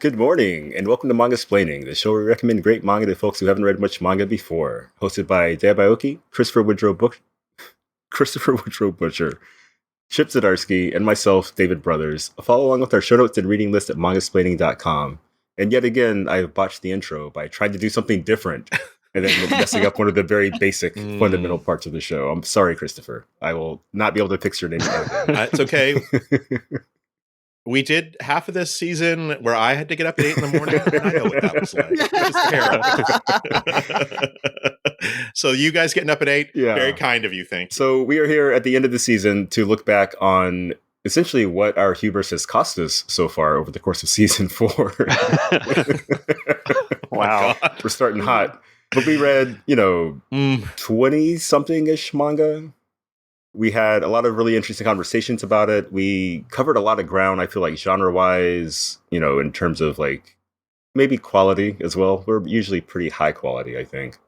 Good morning, and welcome to Manga Splaining, the show where we recommend great manga to folks who haven't read much manga before. Hosted by Deb Aoki, Christopher Woodrow Butcher, Chip Zdarsky, and myself, David Brothers. Follow along with our show notes and reading list at mangasplaining.com. And yet again, I have botched the intro by trying to do something different and then messing up one of the very basic fundamental parts of the show. I'm sorry, Christopher. I will not be able to fix your name again. It's okay. We did half of this season where I had to get up at 8 in the morning, and I know what that was like. It was terrible. So you guys getting up at 8, very kind of you, thank you. So we are here at the end of the season to look back on essentially what our hubris has cost us so far over the course of season 4. Wow. We're starting hot. But we read, 20-something-ish manga. We had a lot of really interesting conversations about it. We covered a lot of ground, I feel like, genre-wise, in terms of, like, maybe quality as well. We're usually pretty high quality, I think.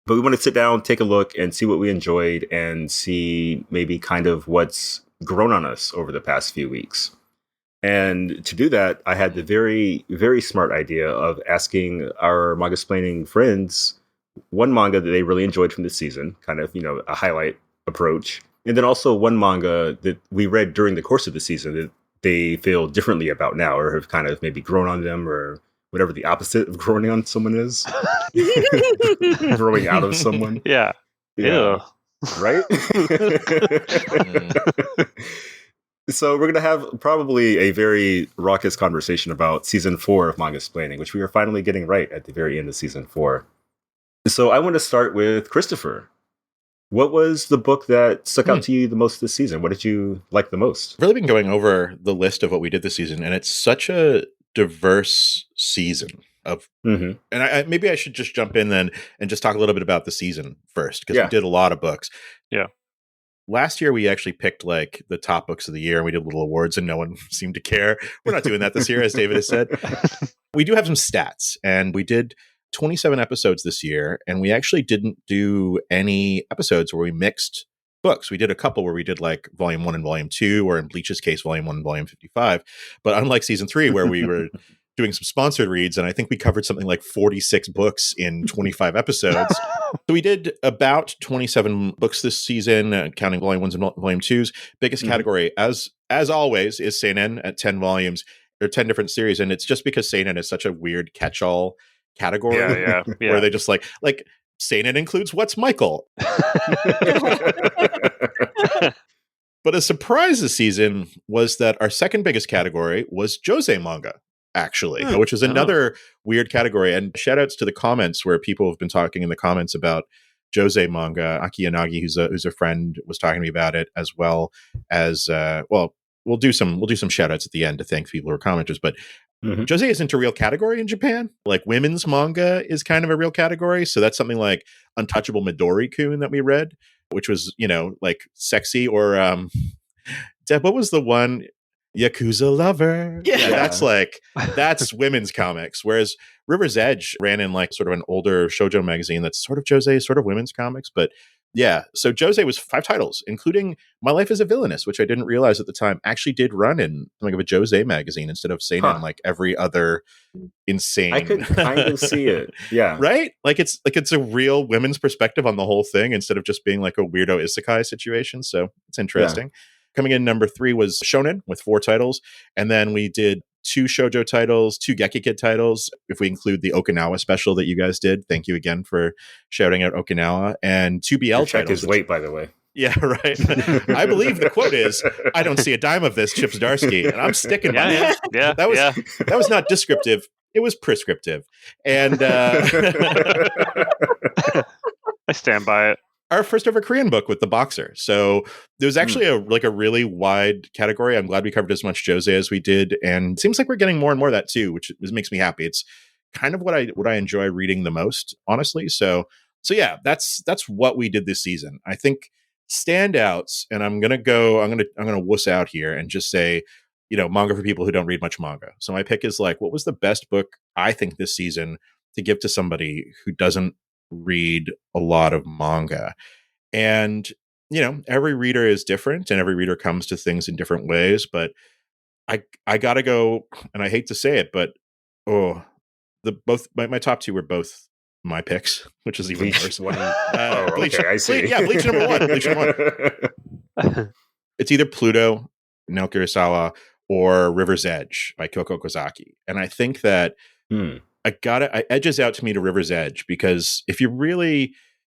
But we want to sit down, take a look, and see what we enjoyed and see maybe kind of what's grown on us over the past few weeks. And to do that, I had the very, very smart idea of asking our manga-splaining friends one manga that they really enjoyed from this season, kind of, a highlight approach. And then also one manga that we read during the course of the season that they feel differently about now or have kind of maybe grown on them or whatever the opposite of growing on someone is. Growing out of someone. Yeah. Right? So we're going to have probably a very raucous conversation about season 4 of Manga Splaining, which we are finally getting right at the very end of season 4. So I want to start with Christopher. What was the book that stuck out to you the most this season? What did you like the most? I've really been going over the list of what we did this season, and it's such a diverse season of. And maybe I should just jump in then and just talk a little bit about the season first, because we did a lot of books. Yeah. Last year, we actually picked like the top books of the year, and we did little awards, and no one seemed to care. We're not doing that this year, as David has said. We do have some stats, and we did 27 episodes this year, and we actually didn't do any episodes where we mixed books. We did a couple where we did like volume 1 and volume 2, or in Bleach's case, volume 1 and volume 55. But unlike season 3, where we were doing some sponsored reads, and I think we covered something like 46 books in 25 episodes. So we did about 27 books this season, counting volume 1s and volume 2s. Biggest category, as always, is seinen at 10 volumes. There are 10 different series, and it's just because seinen is such a weird catch-all category where they just like seinen includes What's Michael. But a surprise this season was that our second biggest category was josei manga, actually, which is another weird category. And shout outs to the comments where people have been talking in the comments about josei manga. Aki Yanagi, who's a friend, was talking to me about it, as well as we'll do some shout outs at the end to thank people who are commenters, but josei isn't a real category in Japan. Like, women's manga is kind of a real category. So that's something like Untouchable Midori-kun that we read, which was, like sexy. Or Deb, what was the one? Yakuza Lover. Yeah. That's women's comics. Whereas River's Edge ran in like sort of an older shoujo magazine that's sort of josei, sort of women's comics. But yeah, so josei was 5 titles, including My Life as a Villainess, which I didn't realize at the time actually did run in like of a josei magazine instead of seinen, like every other insane. I could kind of see it. Yeah. Right? Like it's a real women's perspective on the whole thing instead of just being like a weirdo isekai situation. So it's interesting. Yeah. Coming in number 3 was Shonen with 4 titles. And then we did 2 shoujo titles, 2 Geki Kid titles, if we include the Okinawa special that you guys did. Thank you again for shouting out Okinawa. And 2 BL titles. Check his weight, by the way. Yeah, right. I believe the quote is, "I don't see a dime of this, Chip Zdarsky." And I'm sticking by that. Yeah. That was not descriptive. It was prescriptive. And I stand by it. Our first ever Korean book with The Boxer. So there was actually a really wide category. I'm glad we covered as much josei as we did, and it seems like we're getting more and more of that too, which makes me happy. It's kind of what I enjoy reading the most, honestly. So yeah, that's what we did this season. I think standouts, and I'm gonna wuss out here and just say, manga for people who don't read much manga. So my pick is like, what was the best book I think this season to give to somebody who doesn't read a lot of manga? And every reader is different, and every reader comes to things in different ways, but I gotta go, and I hate to say it, but Oh, my top two were both my picks, which is even Bleach worse. one. Bleach, Okay, I see. Bleach number one. Bleach number one. It's either Pluto, Naoki Urasawa, or River's Edge by Kyoko Kozaki. And I think that it edges out to me to River's Edge, because if you really,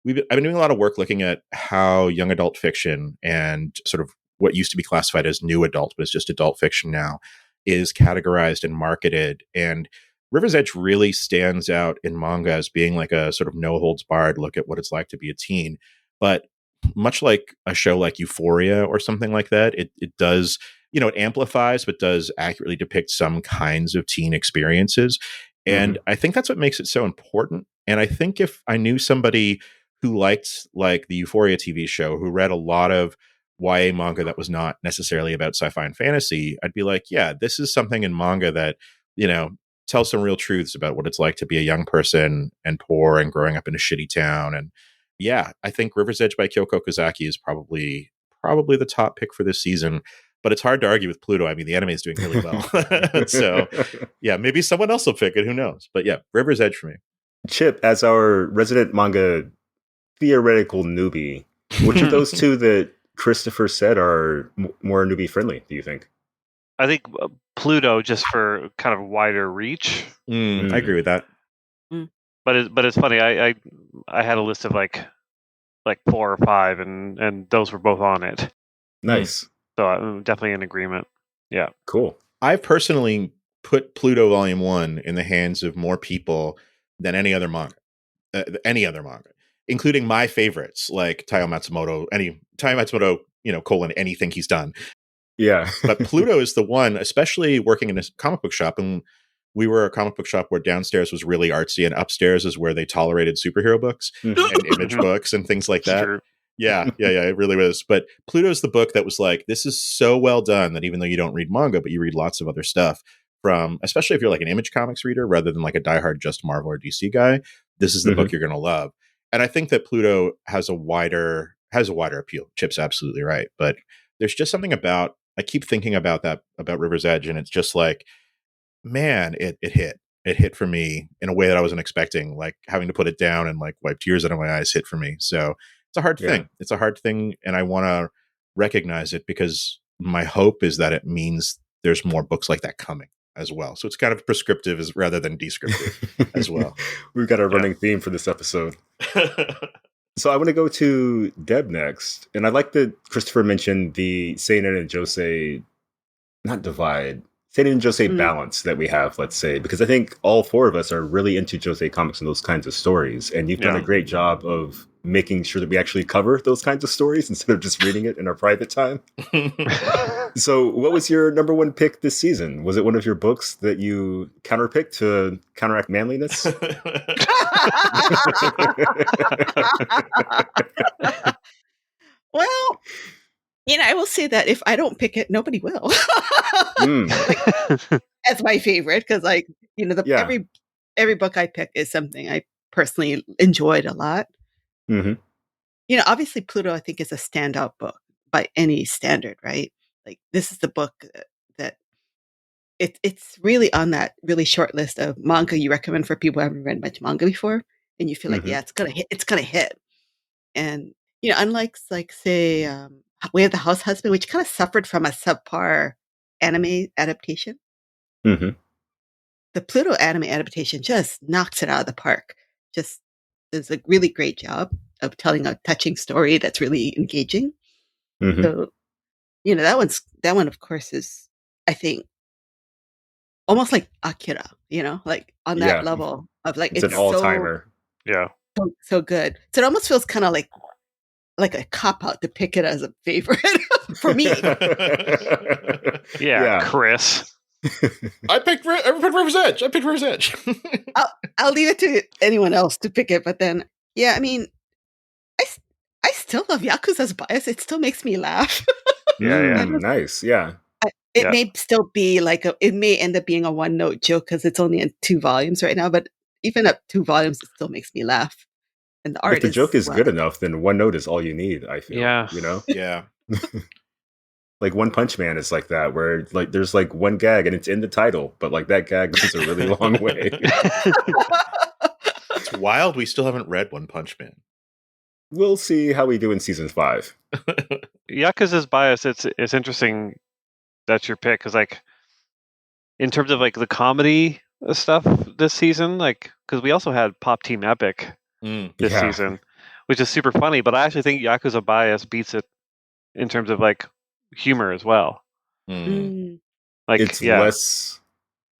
I've been doing a lot of work looking at how young adult fiction and sort of what used to be classified as new adult, but it's just adult fiction now, is categorized and marketed. And River's Edge really stands out in manga as being like a sort of no holds barred look at what it's like to be a teen. But much like a show like Euphoria or something like that, it does, it amplifies, but does accurately depict some kinds of teen experiences. And I think that's what makes it so important. And I think if I knew somebody who liked like the Euphoria TV show, who read a lot of YA manga that was not necessarily about sci-fi and fantasy, I'd be like, yeah, this is something in manga that, tells some real truths about what it's like to be a young person and poor and growing up in a shitty town. And yeah, I think River's Edge by Kyoko Kozaki is probably the top pick for this season. But it's hard to argue with Pluto. I mean, the anime is doing really well. So, yeah, maybe someone else will pick it. Who knows? But yeah, River's Edge for me. Chip, as our resident manga theoretical newbie, which of those two that Christopher said are more newbie friendly, do you think? I think Pluto, just for kind of wider reach. I agree with that. But it's funny. I had a list of like 4 or 5, and those were both on it. Nice. So I'm definitely in agreement. Yeah. Cool. I've personally put Pluto Volume 1 in the hands of more people than any other manga, including my favorites like Taiyo Matsumoto, colon anything he's done. Yeah. But Pluto is the one, especially working in a comic book shop. And we were a comic book shop where downstairs was really artsy and upstairs is where they tolerated superhero books and image books and things like that. Sure. Yeah, it really was. But Pluto's the book that was like, this is so well done that even though you don't read manga, but you read lots of other stuff from, especially if you're like an Image Comics reader rather than like a diehard just Marvel or DC guy, this is the book you're going to love. And I think that Pluto has a wider appeal. Chip's absolutely right. But there's just something about, I keep thinking about River's Edge, and it's just like, man, it hit. It hit for me in a way that I wasn't expecting, like having to put it down and like wipe tears out of my eyes hit for me. So it's a hard thing. It's a hard thing. And I want to recognize it because my hope is that it means there's more books like that coming as well. So it's kind of prescriptive rather than descriptive as well. We've got a running theme for this episode. So I want to go to Deb next. And I like that Christopher mentioned the seinen and josei, not divide, seinen and josei balance that we have, let's say, because I think all 4 of us are really into josei comics and those kinds of stories. And you've done a great job of making sure that we actually cover those kinds of stories instead of just reading it in our private time. So what was your number 1 pick this season? Was it one of your books that you counterpicked to counteract manliness? Well, I will say that if I don't pick it, nobody will. As my favorite, because every book I pick is something I personally enjoyed a lot. Obviously Pluto, I think, is a standout book by any standard, right? Like, this is the book that it's really on that really short list of manga you recommend for people who haven't read much manga before, and you feel like, it's gonna hit. And unlike say Way of the House Husband, which kind of suffered from a subpar anime adaptation, the Pluto anime adaptation just knocks it out of the park. Just does a really great job of telling a touching story that's really engaging. So, that one, of course, is, I think, almost like Akira, like on that level of like, it's an all-timer. So good. So it almost feels kind of like a cop-out to pick it as a favorite for me. Chris. I picked River's Edge. I'll leave it to anyone else to pick it, but then, I mean, I still love Yakuza's bias. It still makes me laugh. Nice. Yeah. It may still be it may end up being a one-note joke because it's only in 2 volumes right now, but even at 2 volumes, it still makes me laugh. And the art if the joke is good enough, then 1 note is all you need, I feel. Yeah. Yeah. Like One Punch Man is like that, where like there's like one gag and it's in the title, but like that gag goes a really long way. It's wild. We still haven't read One Punch Man. We'll see how we do in season 5. Yakuza's bias. It's interesting that's your pick because like in terms of like the comedy stuff this season, like because we also had Pop Team Epic this season, which is super funny. But I actually think Yakuza bias beats it in terms of like humor as well. Like it's less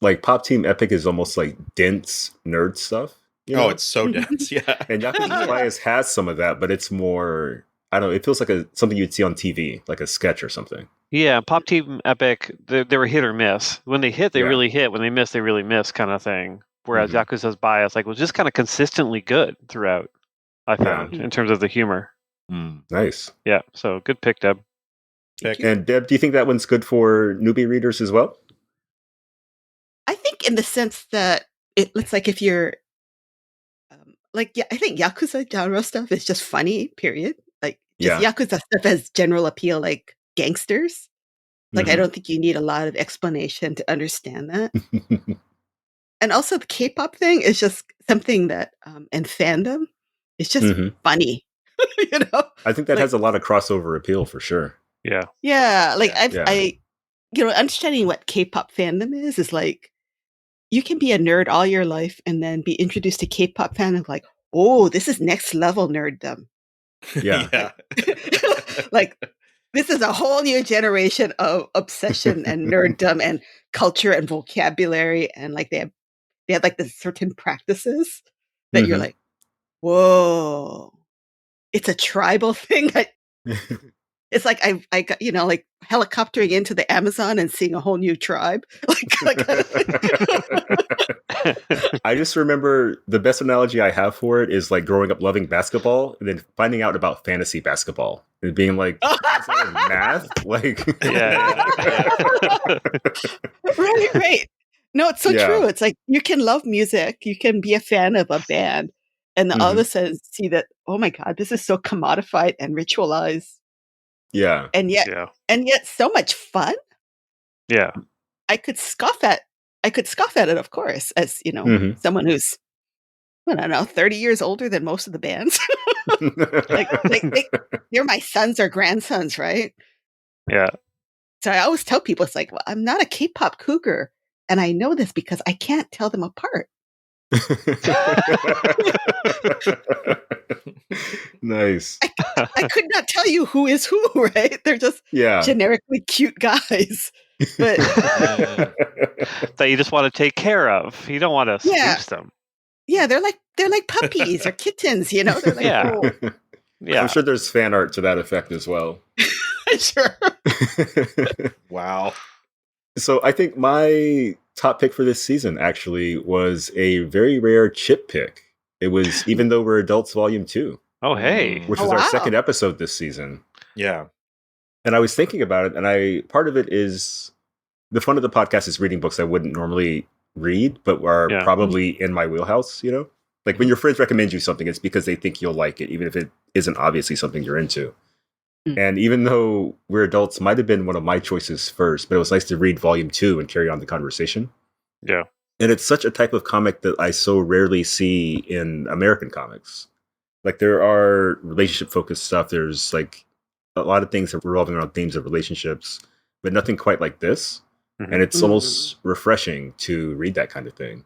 like Pop Team Epic is almost like dense nerd stuff. You know? Oh, it's so dense, yeah. And Yakuza Bias has some of that, but it's more, I don't know, it feels like something you'd see on TV, like a sketch or something. Yeah, Pop Team Epic, they were hit or miss. When they hit, they really hit. When they miss, they really miss kind of thing. Whereas Yakuza's Bias like was just kind of consistently good throughout, I found, in terms of the humor. Nice. Yeah, so good pick, Deb. And Deb, do you think that one's good for newbie readers as well? I think in the sense that it looks like if you're I think Yakuza genre stuff is just funny, period. Like just Yakuza stuff has general appeal, like gangsters. Like I don't think you need a lot of explanation to understand that. And also the K-pop thing is just something that and fandom is just funny. You know? I think that has a lot of crossover appeal for sure. Yeah. Yeah. Like I understanding what K-pop fandom is like you can be a nerd all your life and then be introduced to K-pop fandom like, oh, this is next level nerddom. Yeah. Like this is a whole new generation of obsession and nerddom and culture and vocabulary and like they have like the certain practices that you're like, whoa, it's a tribal thing. It's like I got like helicoptering into the Amazon and seeing a whole new tribe. I just remember the best analogy I have for it is like growing up loving basketball and then finding out about fantasy basketball and being like, is that math? Like, right. No, it's so true. It's like you can love music, you can be a fan of a band, and then all of a sudden see that, oh my God, this is so commodified and ritualized. Yeah. And yet so much fun. Yeah. I could scoff at it, of course, as someone who's, I don't know, 30 years older than most of the bands. They're my sons or grandsons, right? Yeah. So I always tell people, it's like, well, I'm not a K-pop cougar. And I know this because I can't tell them apart. Nice. I could not tell you who is who, right? They're just generically cute guys. But that you just want to take care of. You don't want to seduce them. Yeah, they're like puppies or kittens, They're like, yeah. I'm sure there's fan art to that effect as well. Sure. Wow. So I think my top pick for this season actually was a very rare chip pick. It was Even Though We're Adults Volume 2. Oh, hey. Which was our second episode this season. Yeah. And I was thinking about it, and part of it is the fun of the podcast is reading books I wouldn't normally read, but are probably in my wheelhouse, Like when your friends recommend you something, it's because they think you'll like it, even if it isn't obviously something you're into. And even though We're Adults might have been one of my choices first, but it was nice to read Volume 2 and carry on the conversation. Yeah. And it's such a type of comic that I so rarely see in American comics. Like there are relationship-focused stuff. There's like a lot of things that are revolving around themes of relationships, but nothing quite like this. And it's almost refreshing to read that kind of thing.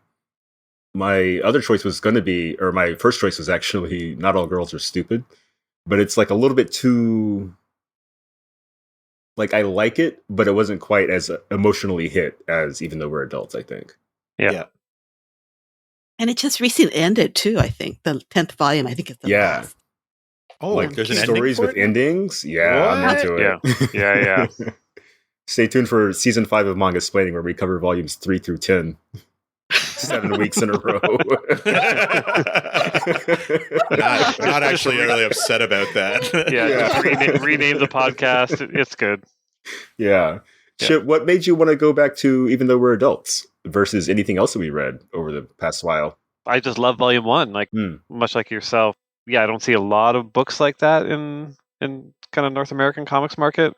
My other choice was going to be, or my first choice was actually Not All Girls Are Stupid. But it's like a little bit too, like I like it, but it wasn't quite as emotionally hit as Even Though We're Adults, I think. Yeah. And it just recently ended too, I think. The 10th volume, I think it's the last. Oh, like there's an stories with endings? Yeah, I'm into it. Yeah. Stay tuned for season 5 of Manga Splaining, where we cover volumes 3 through 10. 7 weeks in a row. not actually really upset about that. Just rename the podcast. It's good. Yeah. Chip, what made you want to go back to Even Though We're Adults versus anything else that we read over the past while? I just love Volume 1, like much like yourself. Yeah, I don't see a lot of books like that in kind of North American comics market.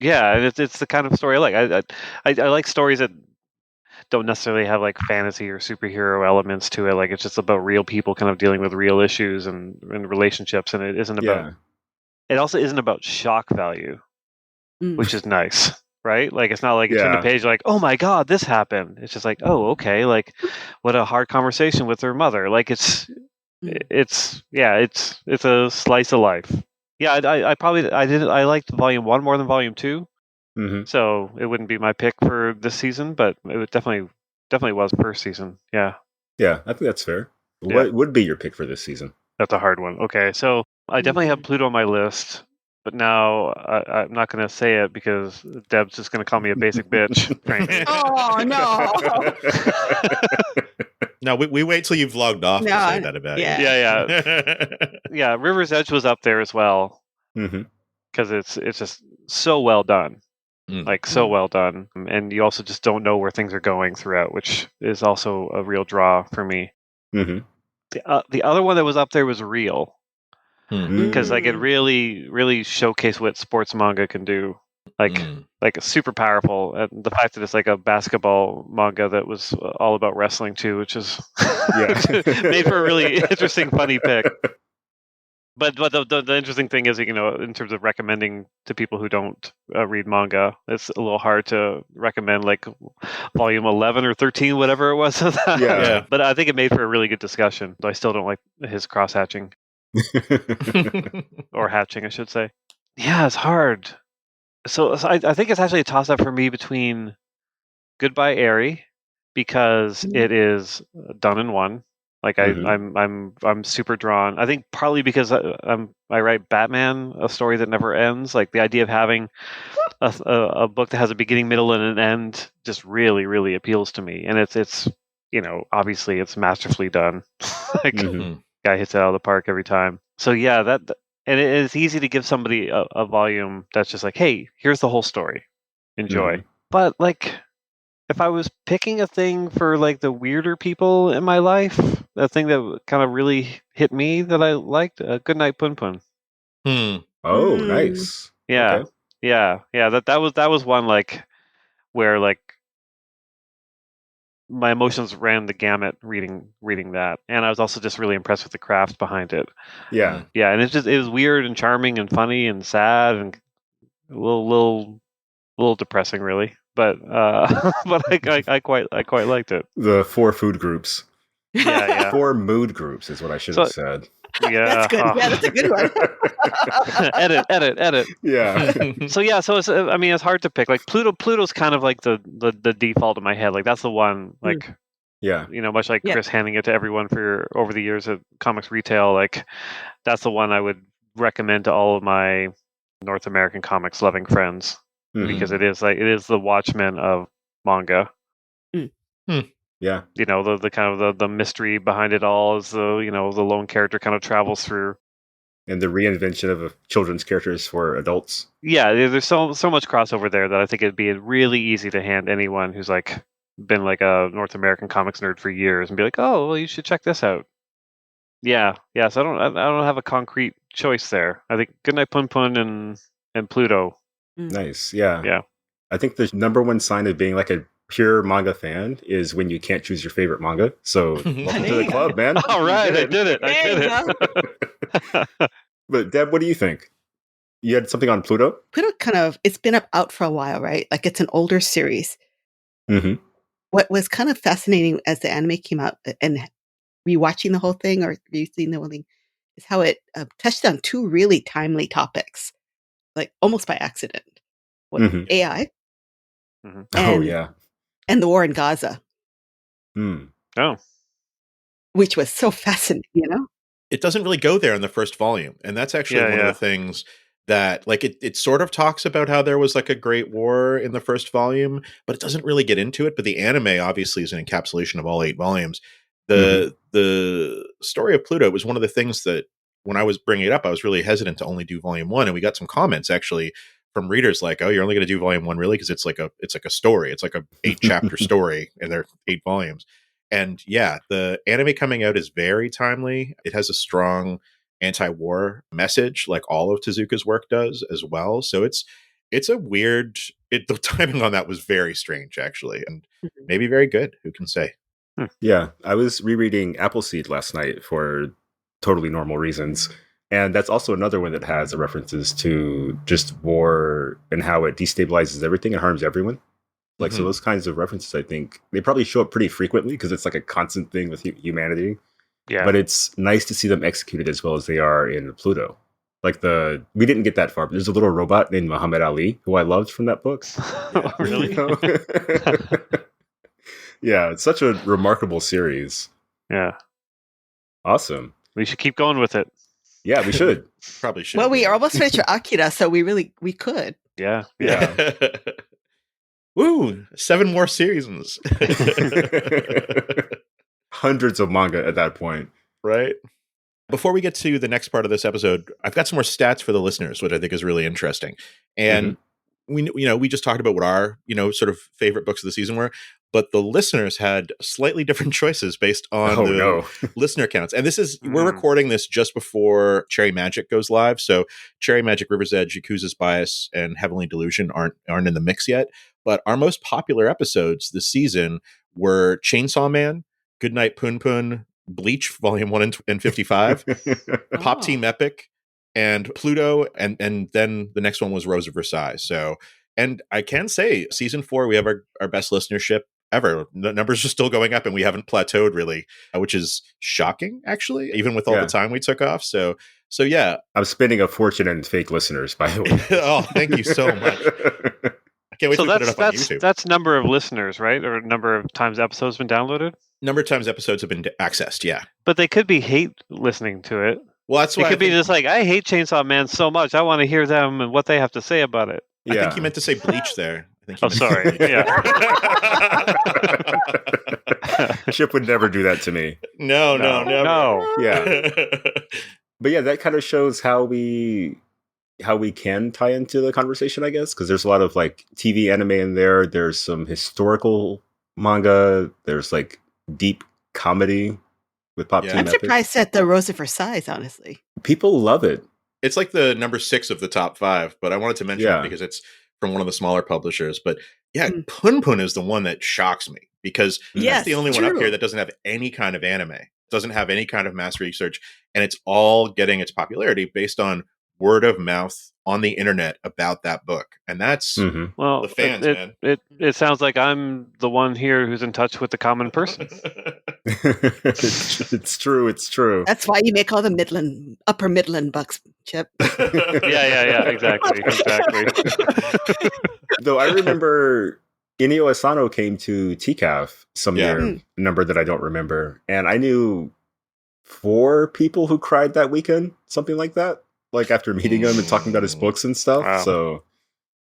Yeah, and it's the kind of story I like. I like stories that don't necessarily have like fantasy or superhero elements to it. Like it's just about real people kind of dealing with real issues and relationships, and it isn't about. Yeah. It also isn't about shock value, Mm. which is nice, right? Like it's not like you turn the Yeah. page like, oh my god, this happened. It's just like, oh okay, like what a hard conversation with her mother. Like it's a slice of life. Yeah, I probably I liked volume 1 more than volume 2. Mhm. So it wouldn't be my pick for this season, but it would definitely was first season. Yeah, Yeah, I think that's fair. Yeah. What would be your pick for this season? that's a hard one. Okay, so I definitely have Mhm. Pluto on my list, but now I'm not going to say it because Deb's just going to call me a basic bitch. Frankly. Oh no! No, we wait till you've logged off to No, say that about yeah. Yeah, River's Edge was up there as well Mhm. because it's just so well done. Mm. Like so Mm. well done, and you also just don't know where things are going throughout, which is also a real draw for me. Mhm. The other one that was up there was Real, Mm. because like it Mm. really showcased what sports manga can do, like Mm. like super powerful, and the fact that it's like a basketball manga that was all about wrestling too, which is Yeah. made for a really interesting, funny pick. But the interesting thing is, you know, in terms of recommending to people who don't read manga, it's a little hard to recommend like volume 11 or 13, whatever it was. Of that. Yeah. Yeah. But I think it made for a really good discussion. Though I still don't like his cross hatching or hatching, I should say. Yeah, it's hard. So I think it's actually a toss up for me between Goodbye Airy, because it is done in one. Like Mhm. I'm super drawn. I think partly because I write Batman, a story that never ends. Like the idea of having a book that has a beginning, middle, and an end just really appeals to me. And it's you know, obviously it's masterfully done. Like Mhm. guy hits it out of the park every time. So yeah, and it is easy to give somebody a volume that's just like, hey, here's the whole story, enjoy. Mhm. But like, if I was picking a thing for like the weirder people in my life, a thing that kind of really hit me that I liked, Good Night Pun Pun. Hmm. Oh, Mm. nice. Yeah, Okay. yeah. That was one like where like my emotions ran the gamut reading that, and I was also just really impressed with the craft behind it. Yeah. Yeah, and it was weird and charming and funny and sad and a little depressing, really. But but I quite liked it. The 4 food groups. Yeah. 4 mood groups is what I should So have said. yeah, That's good. Yeah, that's a good one. edit. Yeah. So yeah, so it's I mean it's hard to pick. Like Pluto's kind of like the default in my head. Like that's the one. Like Yeah. you know, much like Yeah. Chris handing it to everyone for over the years at comics retail. Like that's the one I would recommend to all of my North American comics loving friends, because Mhm. it is the Watchmen of manga. Yeah. You know, the kind of the mystery behind it all is the, you know, the lone character kind of travels through. And the reinvention of children's characters for adults. Yeah, there's so much crossover there that I think it'd be really easy to hand anyone who's like been like a North American comics nerd for years and be like, oh, well, you should check this out. Yeah. So I don't have a concrete choice there. I think Goodnight Pun Pun and Pluto. Nice. Yeah. Yeah. I think the number one sign of being like a pure manga fan is when you can't choose your favorite manga. So welcome to There the you club, man. All right, You I did it. There you go. But Deb, what do you think? You had something on Pluto? Pluto it's been out for a while, right? Like it's an older series. Mm-hmm. What was kind of fascinating as the anime came out and rewatching the whole thing or reseeing the whole thing is how it touched on 2 really timely topics, like almost by accident. What Mm-hmm. AI Mhm. Oh, and yeah. and the war in Gaza, Mm. Oh, which was so fascinating, you know? It doesn't really go there in the first volume. And that's actually one of the things that like it sort of talks about how there was like a great war in the first volume, but it doesn't really get into it. But the anime obviously is an encapsulation of all 8 volumes. The story of Pluto was one of the things that when I was bringing it up, I was really hesitant to only do volume 1. And we got some comments actually from readers like, oh, you're only going to do volume 1 really? Because it's like a story. It's like a 8 chapter story and they're 8 volumes. And yeah, the anime coming out is very timely. It has a strong anti-war message, like all of Tezuka's work does as well. So it's a weird. The timing on that was very strange, actually, and maybe very good. Who can say? Yeah, I was rereading Appleseed last night for totally normal reasons. And that's also another one that has references to just war and how it destabilizes everything and harms everyone. Like, so those kinds of references, I think, they probably show up pretty frequently because it's like a constant thing with humanity. Yeah. But it's nice to see them executed as well as they are in Pluto. Like we didn't get that far, but there's a little robot named Muhammad Ali who I loved from that book. Oh, really? You know? Yeah, it's such a remarkable series. Yeah. Awesome. We should keep going with it. Yeah, we should. Probably should. Well, we are almost finished with Akira, so we could. Yeah. Yeah. Woo! 7 more seasons. Hundreds of manga at that point. Right? Before we get to the next part of this episode, I've got some more stats for the listeners, which I think is really interesting. And we just talked about what our, sort of favorite books of the season were, but the listeners had slightly different choices based on listener counts. And this is, we're recording this just before Cherry Magic goes live. So Cherry Magic, River's Edge, Yakuza's Bias, and Heavenly Delusion aren't in the mix yet. But our most popular episodes this season were Chainsaw Man, Goodnight Pun Pun, Bleach, Volume 1 and 55, Pop Team Epic, and Pluto, and then the next one was Rose of Versailles. So, and I can say, season 4, we have our best listenership ever. The numbers are still going up, and we haven't plateaued really, which is shocking, actually, even with all the time we took off. So yeah. I'm spending a fortune in fake listeners, by the way. Oh, thank you so much. I can't wait to put it up on YouTube. That's number of listeners, right? Or number of times episodes been downloaded? Number of times episodes have been accessed, yeah. But they could be hate listening to it. Well, that's why it could be just like, I hate Chainsaw Man so much. I want to hear them and what they have to say about it. Yeah. I think you meant to say Bleach there. Sorry. Yeah. Chip would never do that to me. No. Yeah. But yeah, that kind of shows how we can tie into the conversation, I guess, because there's a lot of like TV anime in there. There's some historical manga. There's like deep comedy with Pop Team I'm Epic. surprised at the Rose of Versailles, honestly. People love it. It's like the number 6 of the top 5, but I wanted to mention it because it's from one of the smaller publishers. But yeah, Pun Pun is the one that shocks me because that's the only one up here that doesn't have any kind of anime, doesn't have any kind of mass research, and it's all getting its popularity based on word of mouth on the internet about that book. And that's well, the fans, man. It sounds like I'm the one here who's in touch with the common person. It's true. That's why you make all the upper Midland bucks, Chip. Yeah, exactly. Though I remember Inio Asano came to TCAF some year, number that I don't remember, and I knew 4 people who cried that weekend, something like that. Like after meeting him and talking about his books and stuff. Wow. So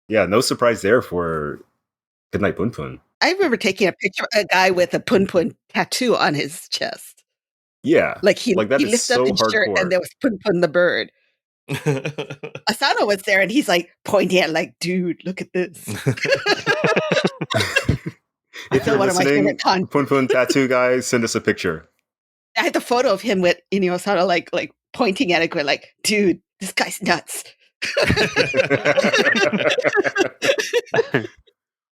yeah, no surprise there for Goodnight Pun Pun. I remember taking a picture of a guy with a Pun Pun tattoo on his chest. Yeah. Like he lifted up his shirt and there was Pun Pun the bird. Asano was there and he's like pointing at like, dude, look at this. If you're listening, Pun Pun tattoo guys, send us a picture. I had the photo of him with Inio Asano like pointing at it, going like, dude, this guy's nuts.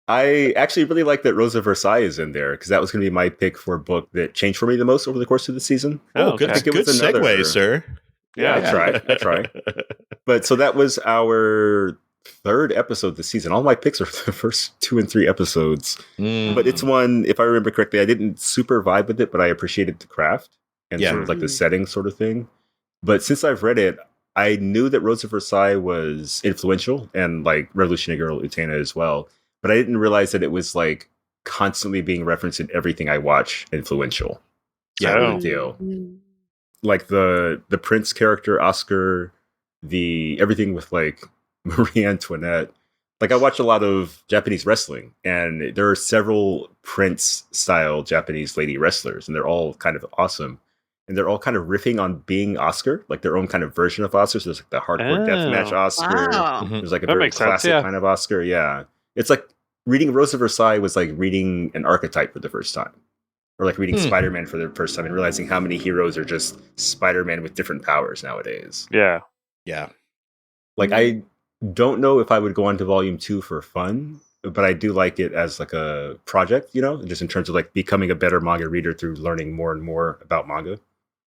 I actually really like that Rose of Versailles is in there because that was going to be my pick for a book that changed for me the most over the course of the season. Oh, good segue, sir. Yeah, I try. But so that was our 3rd episode this season. All my picks are the first 2 and 3 episodes. But it's one, if I remember correctly, I didn't super vibe with it, but I appreciated the craft and sort of like the setting sort of thing. But since I've read it, I knew that Rose of Versailles was influential and like Revolutionary Girl Utena as well. But I didn't realize that it was like constantly being referenced in everything I watch influential. Yeah, big deal. Like the Prince character, Oscar, everything with like Marie Antoinette. Like I watch a lot of Japanese wrestling and there are several Prince style Japanese lady wrestlers and they're all kind of awesome. And they're all kind of riffing on being Oscar, like their own kind of version of Oscar. So there's like the hardcore deathmatch Oscar. Wow. There's like a very classic kind of Oscar. Yeah. It's like reading Rose of Versailles was like reading an archetype for the first time. Or like reading Spider-Man for the first time and realizing how many heroes are just Spider-Man with different powers nowadays. Yeah. Yeah. Like I don't know if I would go on to volume 2 for fun, but I do like it as like a project, just in terms of like becoming a better manga reader through learning more and more about manga.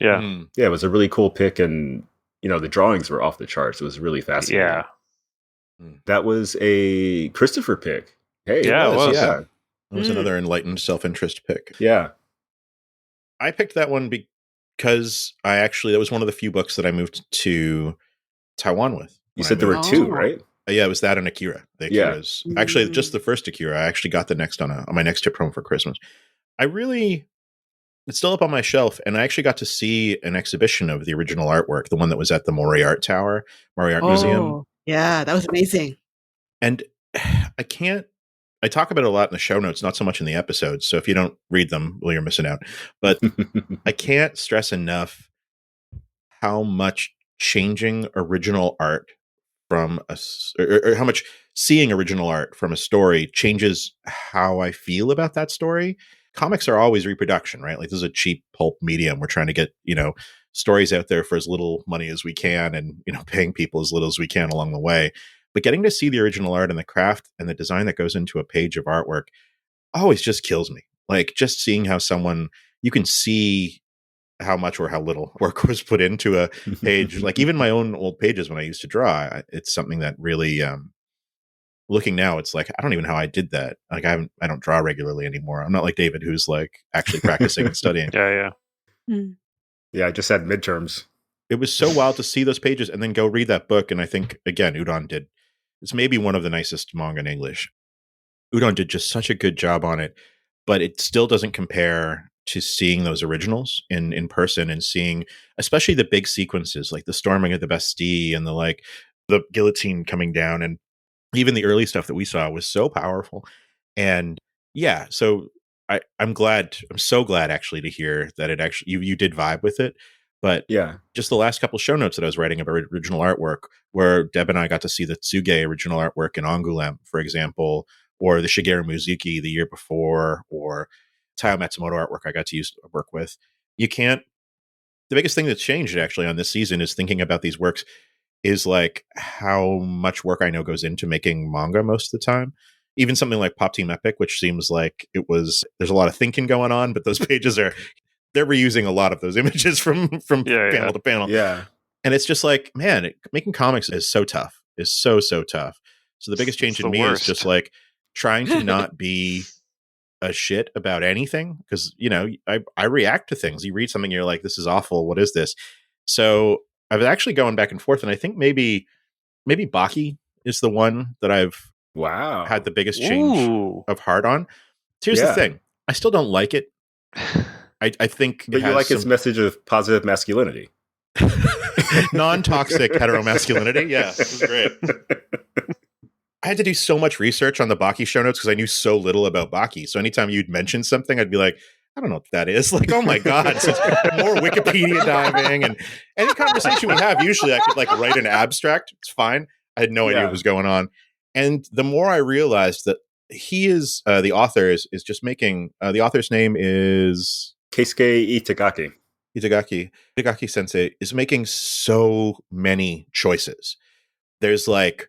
Yeah. Yeah, it was a really cool pick, and the drawings were off the charts. It was really fascinating. Yeah. That was a Christopher pick. Hey, Yeah, it was. Yeah. That was another enlightened self-interest pick. Yeah. I picked that one because that was one of the few books that I moved to Taiwan with. You said there were 2, right? Yeah, it was that and Akira. The Akira's actually just the first Akira. I actually got the next on my next trip home for Christmas. It's still up on my shelf, and I actually got to see an exhibition of the original artwork, the one that was at the Mori Art Museum. Yeah, that was amazing. And I talk about it a lot in the show notes, not so much in the episodes. So if you don't read them, well, you're missing out. But I can't stress enough how much changing original art from or how much seeing original art from a story changes how I feel about that story. Comics are always reproduction, right? Like, this is a cheap pulp medium. We're trying to get, stories out there for as little money as we can, and, paying people as little as we can along the way. But getting to see the original art and the craft and the design that goes into a page of artwork always just kills me. Like, just seeing how you can see how much or how little work was put into a page. Like, even my own old pages when I used to draw, it's something that really, looking now, it's like, I don't even know how I did that. Like, I don't draw regularly anymore. I'm not like David, who's like actually practicing and studying. Yeah. Yeah, I just had midterms. It was so wild to see those pages and then go read that book. And I think, again, Udon did. It's maybe one of the nicest manga in English. Udon did just such a good job on it, but it still doesn't compare to seeing those originals in person, and seeing especially the big sequences, like the storming of the Bastille and the guillotine coming down, and even the early stuff that we saw was so powerful. And yeah, so I'm so glad actually to hear that it actually you did vibe with it. But yeah, just the last couple show notes that I was writing about original artwork, where Deb and I got to see the Tsuge original artwork in Angoulême, for example, or the Shigeru Mizuki the year before, or Taiyo Matsumoto artwork I got to work with. The biggest thing that's changed actually on this season is thinking about these works is like how much work I know goes into making manga most of the time. Even something like Pop Team Epic, which seems like there's a lot of thinking going on, but those pages they're reusing a lot of those images from panel to panel. Yeah. And it's just like, man, making comics is so tough. Is so tough. So the biggest change in me is just like trying to not be a shit about anything, because I react to things. You read something, you're like, this is awful. What is this? So I've actually going back and forth, and I think maybe Baki is the one that I've had the biggest change of heart on. Here's the thing. I still don't like it. I think but you like its message of positive masculinity. Non-toxic heteromasculinity. Yeah, this is great. I had to do so much research on the Baki show notes because I knew so little about Baki. So anytime you'd mention something, I'd be like, I don't know what that is. Like, oh my God. So more Wikipedia diving, and any conversation we have, usually I could like write an abstract. It's fine. I had no idea what was going on. And the more I realized that he is, the author is just making, the author's name is Keisuke Itagaki. Itagaki sensei is making so many choices. There's like,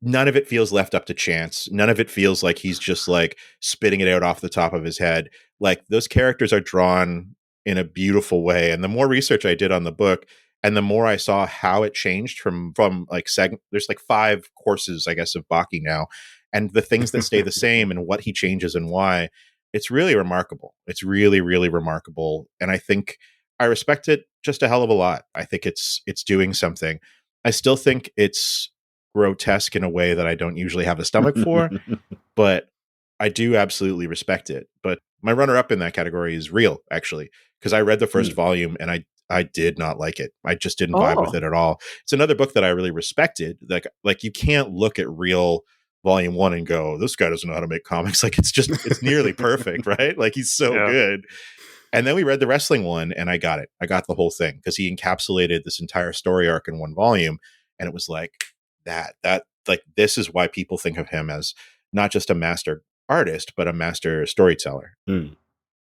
none of it feels left up to chance. None of it feels like he's just like spitting it out off the top of his head. Like, those characters are drawn in a beautiful way. And the more research I did on the book, and the more I saw how it changed from like there's like 5 courses, I guess, of Baki now, and the things that stay the same and what he changes and why, it's really remarkable. It's really, really remarkable. And I think I respect it just a hell of a lot. I think it's doing something. I still think it's grotesque in a way that I don't usually have a stomach for, but I do absolutely respect it. But my runner-up in that category is Real, actually, because I read the first volume and I did not like it. I just didn't vibe with it at all. It's another book that I really respected. Like you can't look at Real volume 1 and go, this guy doesn't know how to make comics. Like, it's nearly perfect, right? Like, he's so good. And then we read the wrestling one, and I got it. I got the whole thing because he encapsulated this entire story arc in one volume, and it was like, that like, this is why people think of him as not just a master artist, but a master storyteller.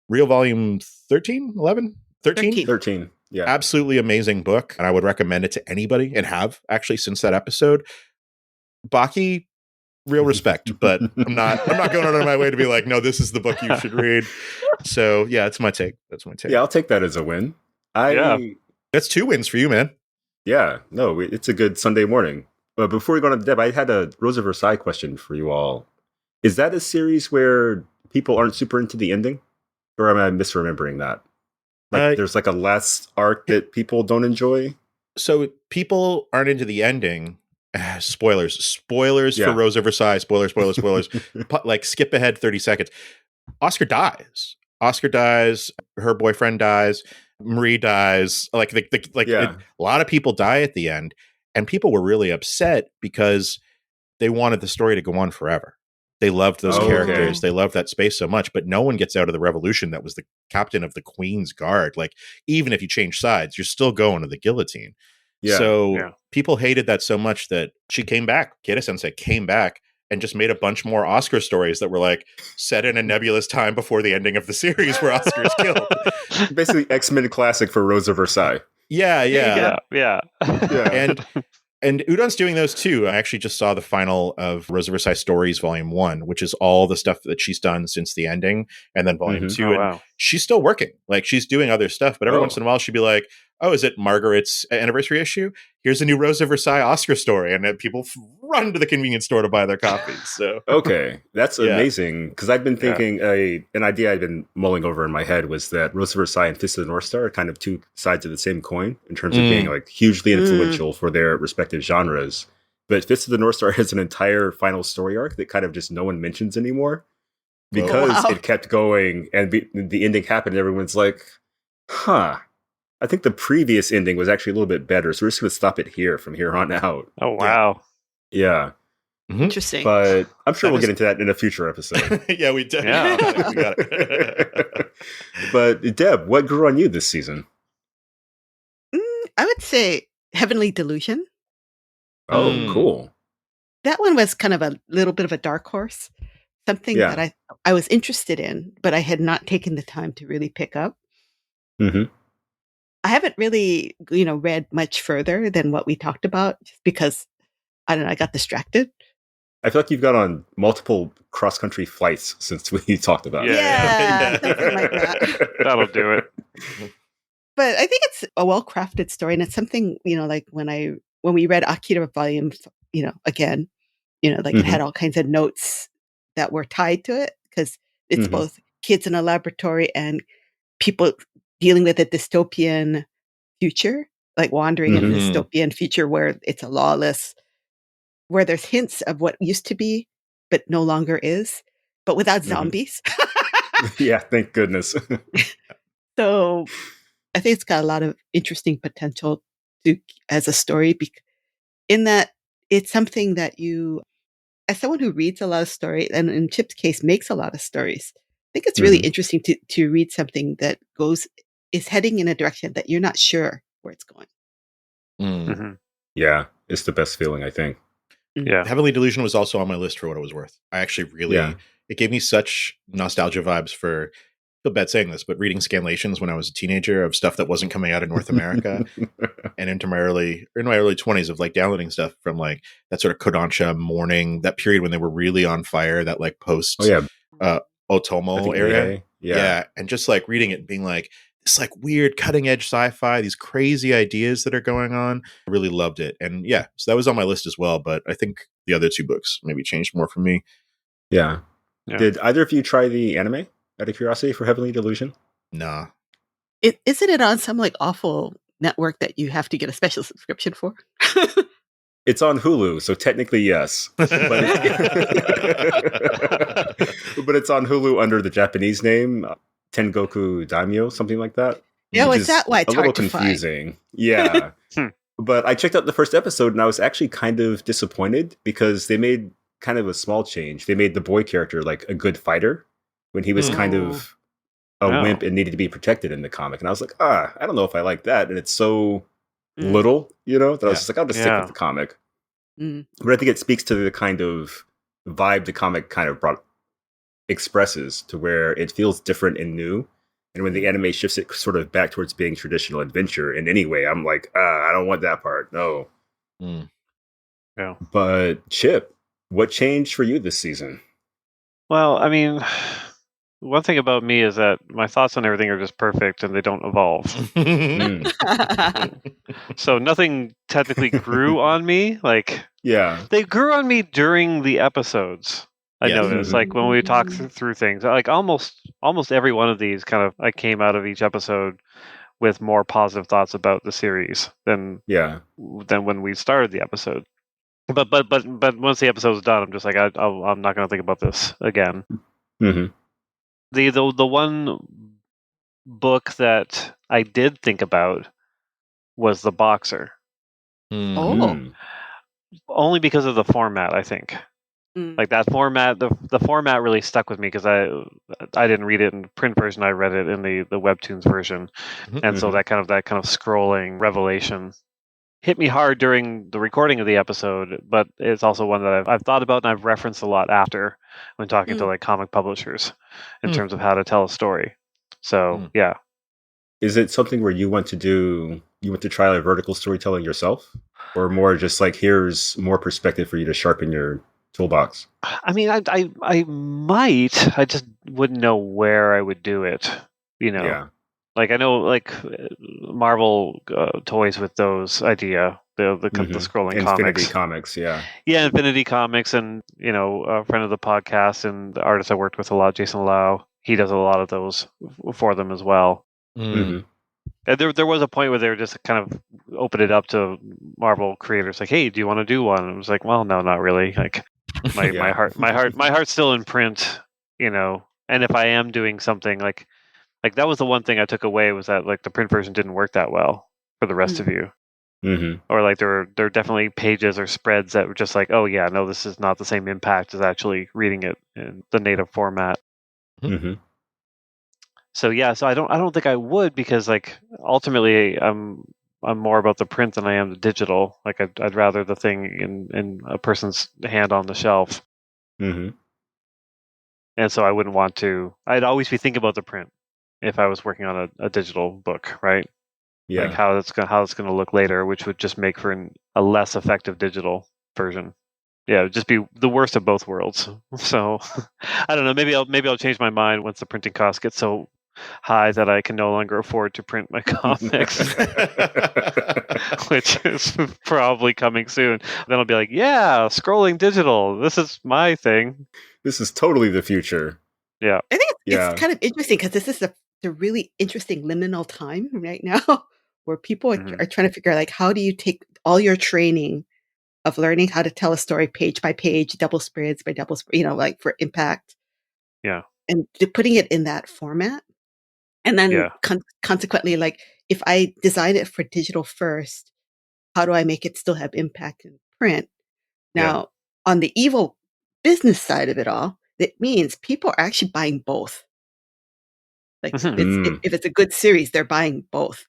Real volume 13, 11, 13? 13. Yeah. Absolutely amazing book, and I would recommend it to anybody, and have actually since that episode. Baki, real respect, but I'm not going out of my way to be like, no, this is the book you should read. So yeah, that's my take. Yeah, I'll take that as a win. That's 2 wins for you, man. Yeah, no, it's a good Sunday morning. But before we go on to Deb, I had a Rose of Versailles question for you all. Is that a series where people aren't super into the ending? Or am I misremembering that? Like, there's like a last arc that people don't enjoy? So people aren't into the ending. Spoilers for Rose of Versailles. Spoilers. Like, skip ahead 30 seconds. Oscar dies. Her boyfriend dies. Marie dies. Like, a lot of people die at the end, and people were really upset because they wanted the story to go on forever. They loved those characters. Okay. They loved that space so much, but no one gets out of the revolution that was the captain of the Queen's Guard. Like, even if you change sides, you're still going to the guillotine. Yeah. So people hated that so much that she came back. Keita Sensei came back and just made a bunch more Oscar stories that were like set in a nebulous time before the ending of the series where Oscar is killed. Basically, X-Men classic for Rose of Versailles. Yeah. Yeah. And Udon's doing those too. I actually just saw the final of Rose of Versailles Stories Volume 1, which is all the stuff that she's done since the ending, and then Volume 2. Oh, and wow. she's still working. Like, she's doing other stuff, but every once in a while she'd be like, oh, is it Margaret's anniversary issue? Here's a new Rose of Versailles Oscar story. And then people run to the convenience store to buy their copies. So okay, that's amazing. Because I've been thinking an idea I've been mulling over in my head was that Rose of Versailles and Fist of the North Star are kind of two sides of the same coin in terms of being like hugely influential for their respective genres. But Fist of the North Star has an entire final story arc that kind of just no one mentions anymore because it kept going, and the ending happened. And everyone's like, huh. I think the previous ending was actually a little bit better, so we're just going to stop it here from here on out. Oh, wow. Yeah. Interesting. But I'm sure we'll get into that in a future episode. Yeah, we definitely we got it. But Deb, what grew on you this season? I would say Heavenly Delusion. Oh, cool. That one was kind of a little bit of a dark horse. Something that I was interested in, but I had not taken the time to really pick up. Mm-hmm. I haven't really, read much further than what we talked about, just because, I don't know, I got distracted. I feel like you've got on multiple cross-country flights since we talked about it. Yeah, something like that. That'll do it. But I think it's a well-crafted story, and it's something, like when we read Akira volume, again, it had all kinds of notes that were tied to it, because it's both kids in a laboratory and people dealing with a dystopian future, like wandering in a dystopian future where it's a lawless, where there's hints of what used to be, but no longer is, but without zombies. Yeah, thank goodness. So I think it's got a lot of interesting potential as a story, in that it's something that you, as someone who reads a lot of stories, and in Chip's case, makes a lot of stories, I think it's really interesting to read something that is heading in a direction that you're not sure where it's going. Yeah, it's the best feeling, I think. Yeah. Heavenly Delusion was also on my list for what it was worth. I actually really, it gave me such nostalgia vibes for, I feel bad saying this, but reading scanlations when I was a teenager of stuff that wasn't coming out in North America and into my early 20s of like downloading stuff from like that sort of Kodansha morning, that period when they were really on fire, that like post Otomo area. Yeah. And just like reading it and being like, this like weird cutting edge sci-fi, these crazy ideas that are going on. I really loved it. And yeah, so that was on my list as well. But I think the other 2 books maybe changed more for me. Yeah. Did either of you try the anime out of curiosity for Heavenly Delusion? Nah. Isn't it on some like awful network that you have to get a special subscription for? It's on Hulu, so technically yes. But it's on Hulu under the Japanese name, Tengoku Daimyo, something like that. Yeah, is that why it's a little hard to confusing? find? Yeah. But I checked out the first episode and I was actually kind of disappointed because they made kind of a small change. They made the boy character like a good fighter when he was kind of a wimp and needed to be protected in the comic. And I was like, I don't know if I like that. And it's so little, that I was just like, I'll just stick with the comic. But I think it speaks to the kind of vibe the comic kind of expresses, to where it feels different and new. And when the anime shifts it sort of back towards being traditional adventure in any way, I'm like, I don't want that part. No. Yeah. But Chip, what changed for you this season? Well, I mean, one thing about me is that my thoughts on everything are just perfect and they don't evolve. So nothing technically grew on me. Like, Yeah. they grew on me during the episodes. I Yes. noticed, like when we talked through things, like almost every one of these kind of, I came out of each episode with more positive thoughts about the series than when we started the episode. But once the episode's done, I'm just like, I'm not going to think about this again. Mm-hmm. The one book that I did think about was The Boxer. Oh. Only because of the format, I think. Like that format, the format really stuck with me because I didn't read it in print version. I read it in the webtoons version, and so that kind of scrolling revelation hit me hard during the recording of the episode. But it's also one that I've thought about and I've referenced a lot after when talking to like comic publishers in terms of how to tell a story. So yeah. Is it something where you want to try a vertical storytelling yourself, or more just like here's more perspective for you to sharpen your toolbox? I mean, I might. I just wouldn't know where I would do it. You know, Yeah. like I know, like Marvel toys with those idea, the scrolling Infinity comics. yeah. Yeah, Infinity Comics, and a friend of the podcast and the artist I worked with a lot, Jason Lau. He does a lot of those for them as well. And there was a point where they were just kind of open it up to Marvel creators, like, hey, do you want to do one? And I was like, well, no, not really. Like my heart's still in print, and if I am doing something like that was the one thing I took away, was that like the print version didn't work that well for the rest of you. Or like there are definitely pages or spreads that were just like, oh yeah, no, this is not the same impact as actually reading it in the native format. So yeah, so I don't think I would, because like ultimately I'm more about the print than I am the digital. Like I'd rather the thing in a person's hand on the shelf. And so I wouldn't want to. I'd always be thinking about the print if I was working on a digital book, right? Yeah. Like how it's going to look later, which would just make for a less effective digital version. Yeah, it would just be the worst of both worlds. So I don't know. Maybe I'll change my mind once the printing costs get so high that I can no longer afford to print my comics, which is probably coming soon. Then I'll be like, yeah, scrolling digital. This is my thing. This is totally the future. Yeah. I think it's kind of interesting because this is the really interesting liminal time right now where people are trying to figure out, like, how do you take all your training of learning how to tell a story page by page, double spreads by double spread, like for impact. Yeah. And putting it in that format. And then consequently, like, if I design it for digital first, how do I make it still have impact in print? Now, on the evil business side of it all, it means people are actually buying both. Like, if it's a good series, they're buying both.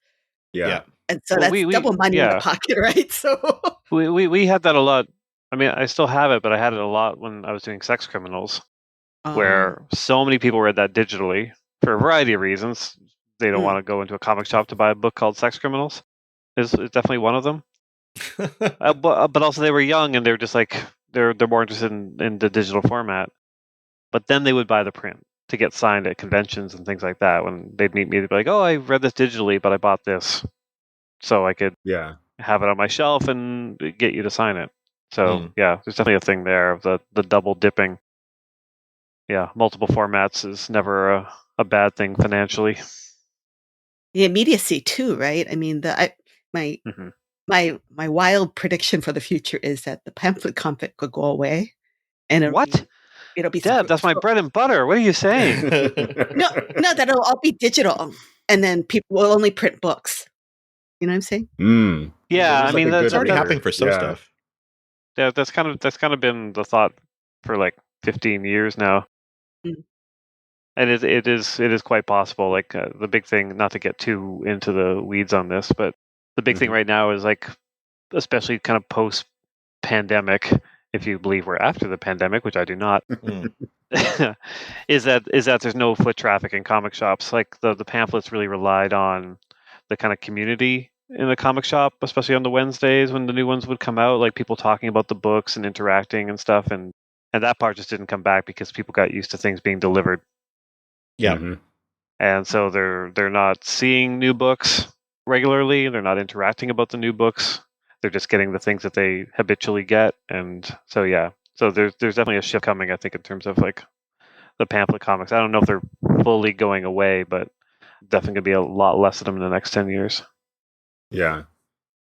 Yeah. And so that's double money in the pocket, right? So we had that a lot. I mean, I still have it, but I had it a lot when I was doing Sex Criminals, where so many people read that digitally for a variety of reasons. They don't want to go into a comic shop to buy a book called Sex Criminals. Is definitely one of them. But also they were young and they're just like they're more interested in the digital format. But then they would buy the print to get signed at conventions and things like that. When they'd meet me, they'd be like, "Oh, I read this digitally, but I bought this, so I could have it on my shelf and get you to sign it." So yeah, there's definitely a thing there of the double dipping. Yeah, multiple formats is never a bad thing financially. The immediacy too, right? I mean, my wild prediction for the future is that the pamphlet comic could go away, and it'll be Deb, that's my bread and butter. What are you saying? No, that it'll all be digital, and then people will only print books. You know what I'm saying? Yeah, I mean that's already happening for some stuff. Yeah, that's kind of been the thought for like 15 years now. And it is quite possible. Like the big thing, not to get too into the weeds on this, but the big thing right now is, like, especially kind of post pandemic, if you believe we're after the pandemic, which I do not, Mm. is that there's no foot traffic in comic shops. Like the pamphlets really relied on the kind of community in the comic shop, especially on the Wednesdays when the new ones would come out, like people talking about the books and interacting and stuff, and that part just didn't come back because people got used to things being delivered. Yeah. Mhm. And so they're not seeing new books regularly, they're not interacting about the new books. They're just getting the things that they habitually get. And so so there's definitely a shift coming, I think, in terms of like the pamphlet comics. I don't know if they're fully going away, but definitely gonna be a lot less of them in the next 10 years. Yeah.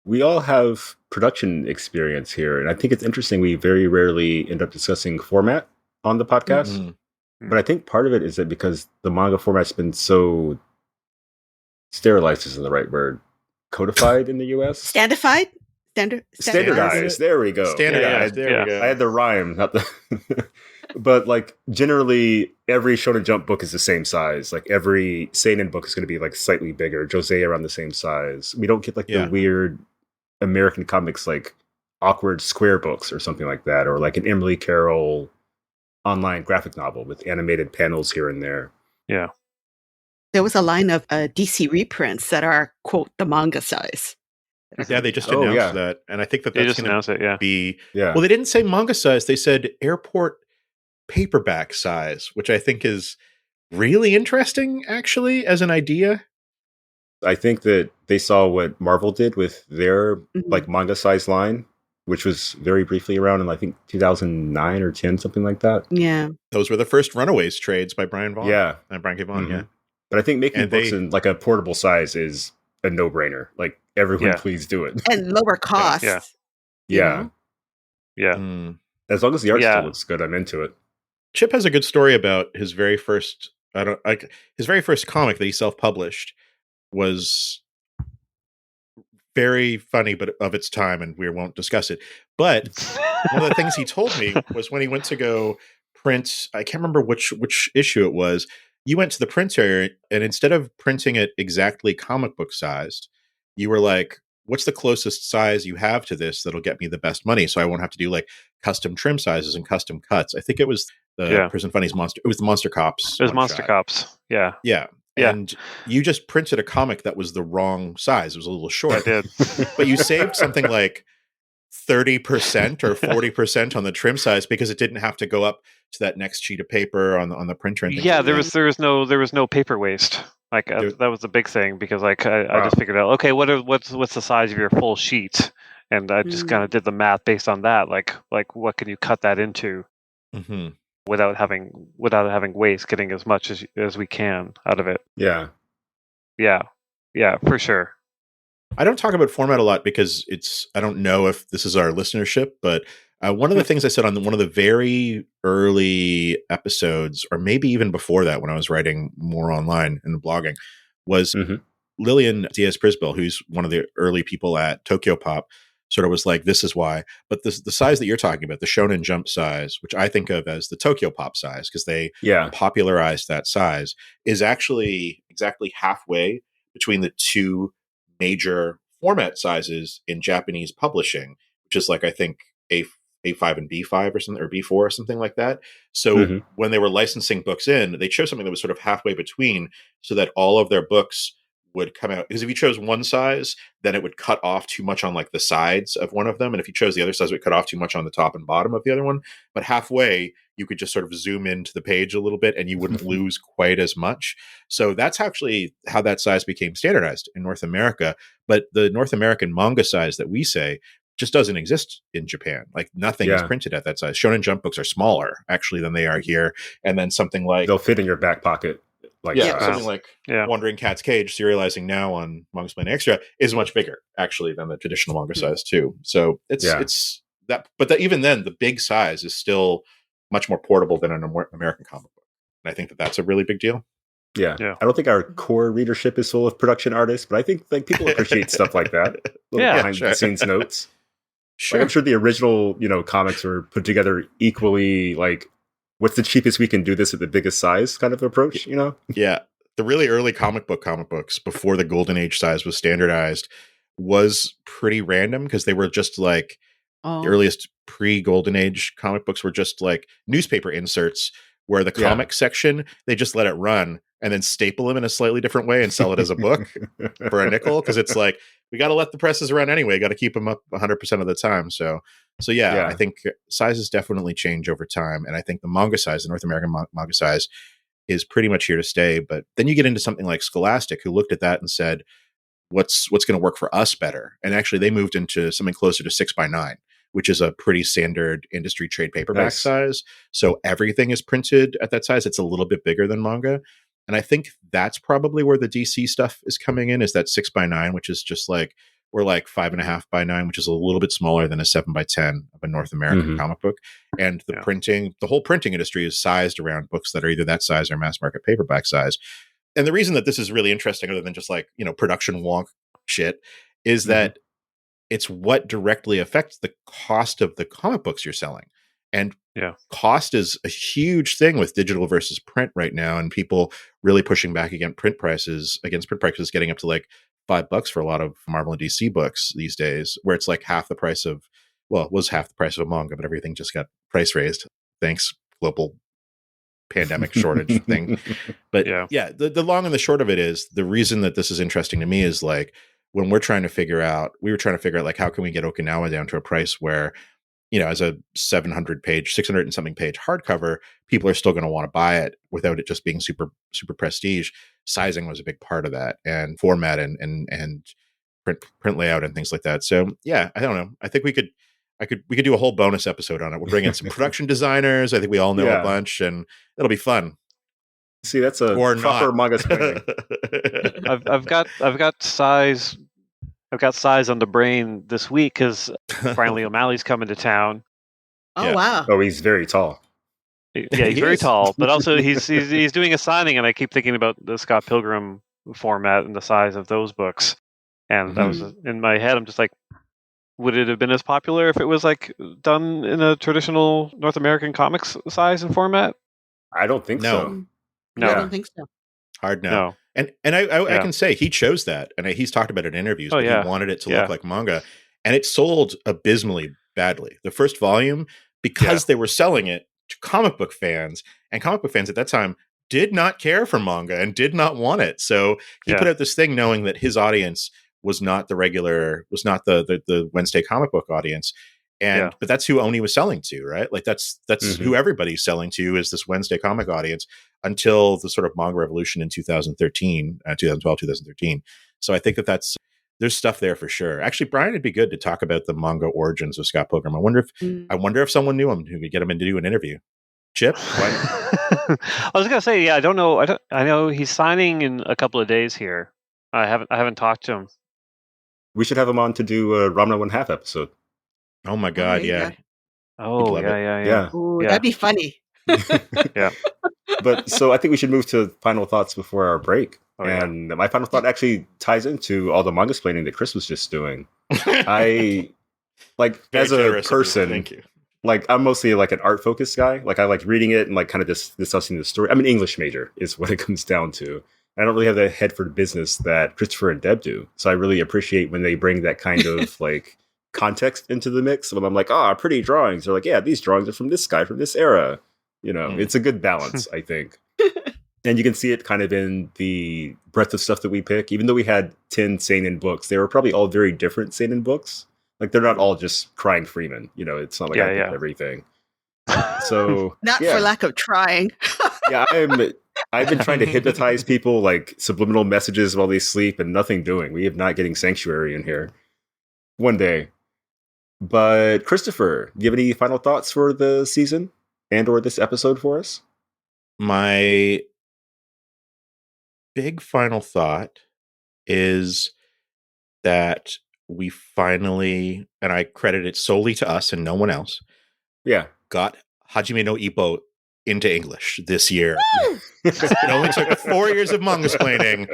We all have production experience here, and I think it's interesting we very rarely end up discussing format on the podcast. Mm. But I think part of it is that because the manga format's been so sterilized isn't the right word, codified in the US. Standified? Standardized. There we go. Standardized. Yeah. There we go. I had the rhyme, not the. But like generally, every Shonen Jump book is the same size. Like every seinen book is going to be like slightly bigger. Josei around the same size. We don't get like the weird American comics like awkward square books or something like that, or like an Emily Carroll online graphic novel with animated panels here and there. Yeah. There was a line of DC reprints that are, quote, the manga size. Yeah, they just announced that, and I think they that's just announced it. Yeah, be. Yeah. Well, they didn't say manga size; they said airport paperback size, which I think is really interesting, actually, as an idea. I think that they saw what Marvel did with their like manga size line, which was very briefly around in I think 2009 or 10, something like that. Yeah, those were the first Runaways trades by Brian Vaughan. Yeah, Brian K. Vaughan. Yeah, but I think making books in like a portable size is a no-brainer. Like everyone, please do it. And lower cost. Yeah. As long as the art still looks good, I'm into it. Chip has a good story about his very first. His very first comic that he self-published was very funny, but of its time, and we won't discuss it. But one of the things he told me was when he went to go print, I can't remember which issue it was. You went to the print area, and instead of printing it exactly comic book sized, you were like, what's the closest size you have to this that'll get me the best money, so I won't have to do like custom trim sizes and custom cuts. I think it was the Prison Funnies Monster. It was the Monster Cops. It was Monster Cops. Yeah. And you just printed a comic that was the wrong size. It was a little short. I did. But you saved something like 30% or 40% on the trim size because it didn't have to go up to that next sheet of paper on the printer. And there was no paper waste. Like that was the big thing because like I just figured out, okay, what's the size of your full sheet, and I just kind of did the math based on that. Like what can you cut that into without having waste, getting as much as we can out of it. Yeah, for sure. I don't talk about format a lot because I don't know if this is our listenership, but one of the things I said on one of the very early episodes, or maybe even before that, when I was writing more online and blogging, was Lillian Diaz-Prisbel, who's one of the early people at Tokyo Pop, sort of was like, this is why. But the size that you're talking about, the Shonen Jump size, which I think of as the Tokyo Pop size, because they popularized that size, is actually exactly halfway between the two major format sizes in Japanese publishing, which is like, I think, A5 and B5 or something, or B4 or something like that. So when they were licensing books in, they chose something that was sort of halfway between so that all of their books would come out. Because if you chose one size, then it would cut off too much on like the sides of one of them. And if you chose the other size, it would cut off too much on the top and bottom of the other one. But halfway, you could just sort of zoom into the page a little bit and you wouldn't lose quite as much. So that's actually how that size became standardized in North America. But the North American manga size that we say just doesn't exist in Japan. Like nothing is printed at that size. Shonen Jump books are smaller actually than they are here. And then something like they'll fit in your back pocket. Like something like Wandering Cat's Cage, serializing now on Manga Explained Extra, is much bigger actually than the traditional manga size too. So it's that, but even then, the big size is still much more portable than an American comic book, and I think that that's a really big deal. Yeah. I don't think our core readership is full of production artists, but I think like people appreciate stuff like that. Behind the scenes notes. Like, I'm sure the original, comics were put together equally like, what's the cheapest we can do this at the biggest size kind of approach, Yeah. The really early comic books before the Golden Age size was standardized was pretty random because they were just like The earliest pre-Golden Age comic books were just like newspaper inserts where the comic section, they just let it run and then staple them in a slightly different way and sell it as a book for a nickel. Because it's like, we got to let the presses run anyway. Got to keep them up 100% of the time. So I think sizes definitely change over time. And I think the manga size, the North American manga size, is pretty much here to stay. But then you get into something like Scholastic, who looked at that and said, what's going to work for us better? And actually they moved into something closer to 6x9, which is a pretty standard industry trade paperback size. So everything is printed at that size. It's a little bit bigger than manga. And I think that's probably where the DC stuff is coming in, is that 6x9, which is just like, we're like 5.5x9, which is a little bit smaller than a 7x10 of a North American comic book. And the whole printing industry is sized around books that are either that size or mass market paperback size. And the reason that this is really interesting, other than just like, production wonk shit, is that it's what directly affects the cost of the comic books you're selling. And cost is a huge thing with digital versus print right now. And people really pushing back against print prices, getting up to like $5 for a lot of Marvel and DC books these days, where it's like half the price of, it was half the price of a manga, but everything just got price raised. Thanks, global pandemic shortage thing. But the long and the short of it is, the reason that this is interesting to me is like, when we were trying to figure out like, how can we get Okinawa down to a price where, as a 600 and something page hardcover, people are still going to want to buy it without it just being super, super prestige. Sizing was a big part of that, and format and print layout and things like that. So I don't know. I think we could do a whole bonus episode on it. We'll bring in some production designers. I think we all know a bunch, and it'll be fun. See, that's a proper manga explaining. I've got size on the brain this week because finally O'Malley's coming to town. Oh wow! Oh, he's very tall. Yeah, he's very tall, but also he's doing a signing, and I keep thinking about the Scott Pilgrim format and the size of those books. And that was in my head. I'm just like, would it have been as popular if it was like done in a traditional North American comics size and format? I don't think so. No, I don't think so. Hard no. And I can say he chose that, and he's talked about it in interviews. But he wanted it to look like manga, and it sold abysmally badly. The first volume, because they were selling it to comic book fans, and comic book fans at that time did not care for manga and did not want it. So he put out this thing knowing that his audience was not the Wednesday comic book audience. And but that's who Oni was selling to, right? Like that's who everybody's selling to, is this Wednesday comic audience, until the sort of manga revolution in 2013. So I think there's stuff there for sure. Actually, Brian, it'd be good to talk about the manga origins of Scott Pilgrim. I wonder if someone knew him who could get him in to do an interview. Chip? I was gonna say, I don't know. I know he's signing in a couple of days here. I haven't talked to him. We should have him on to do a Ramna 1/2 episode. Oh my God, yeah. Oh, yeah. Ooh, that'd be funny. Yeah. But so I think we should move to final thoughts before our break. And my final thought actually ties into all the manga explaining that Chris was just doing. I like, as a person, thank you. Like, I'm mostly like an art focused guy. Like, I like reading it and like kind of just discussing the story. I'm an English major is what it comes down to. I don't really have the head for the business that Christopher and Deb do. So I really appreciate when they bring that kind of like context into the mix. When I'm like, pretty drawings. They're like, yeah, these drawings are from this guy from this era. It's a good balance, I think. And you can see it kind of in the breadth of stuff that we pick. Even though we had 10 seinen books, they were probably all very different seinen books. Like, they're not all just Crying Freeman. It's not like I picked everything. So not for lack of trying. I've been trying to hypnotize people, like subliminal messages while they sleep, and nothing doing. We have not getting Sanctuary in here. One day. But Christopher, do you have any final thoughts for the season and or this episode for us? My big final thought is that we finally, and I credit it solely to us and no one else, got Hajime no Ippo into English this year. It only took 4 years of manga explaining,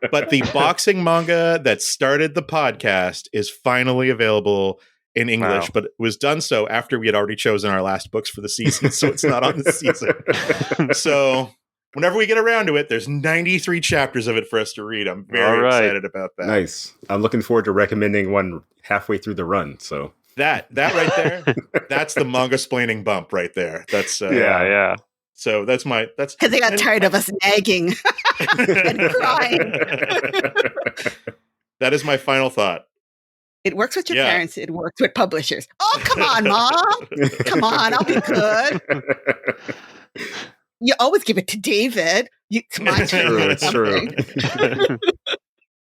but the boxing manga that started the podcast is finally available in English, but it was done so after we had already chosen our last books for the season, so it's not on the season. So whenever we get around to it, there's 93 chapters of it for us to read. I'm very excited about that. Nice. I'm looking forward to recommending one halfway through the run. So That right there, that's the manga splaining bump right there. That's Yeah. So that's Because they got tired of us nagging and crying. That is my final thought. It works with your parents. It works with publishers. Oh, come on, Mom. Come on, I'll be good. You always give it to David. It's my turn. It's true.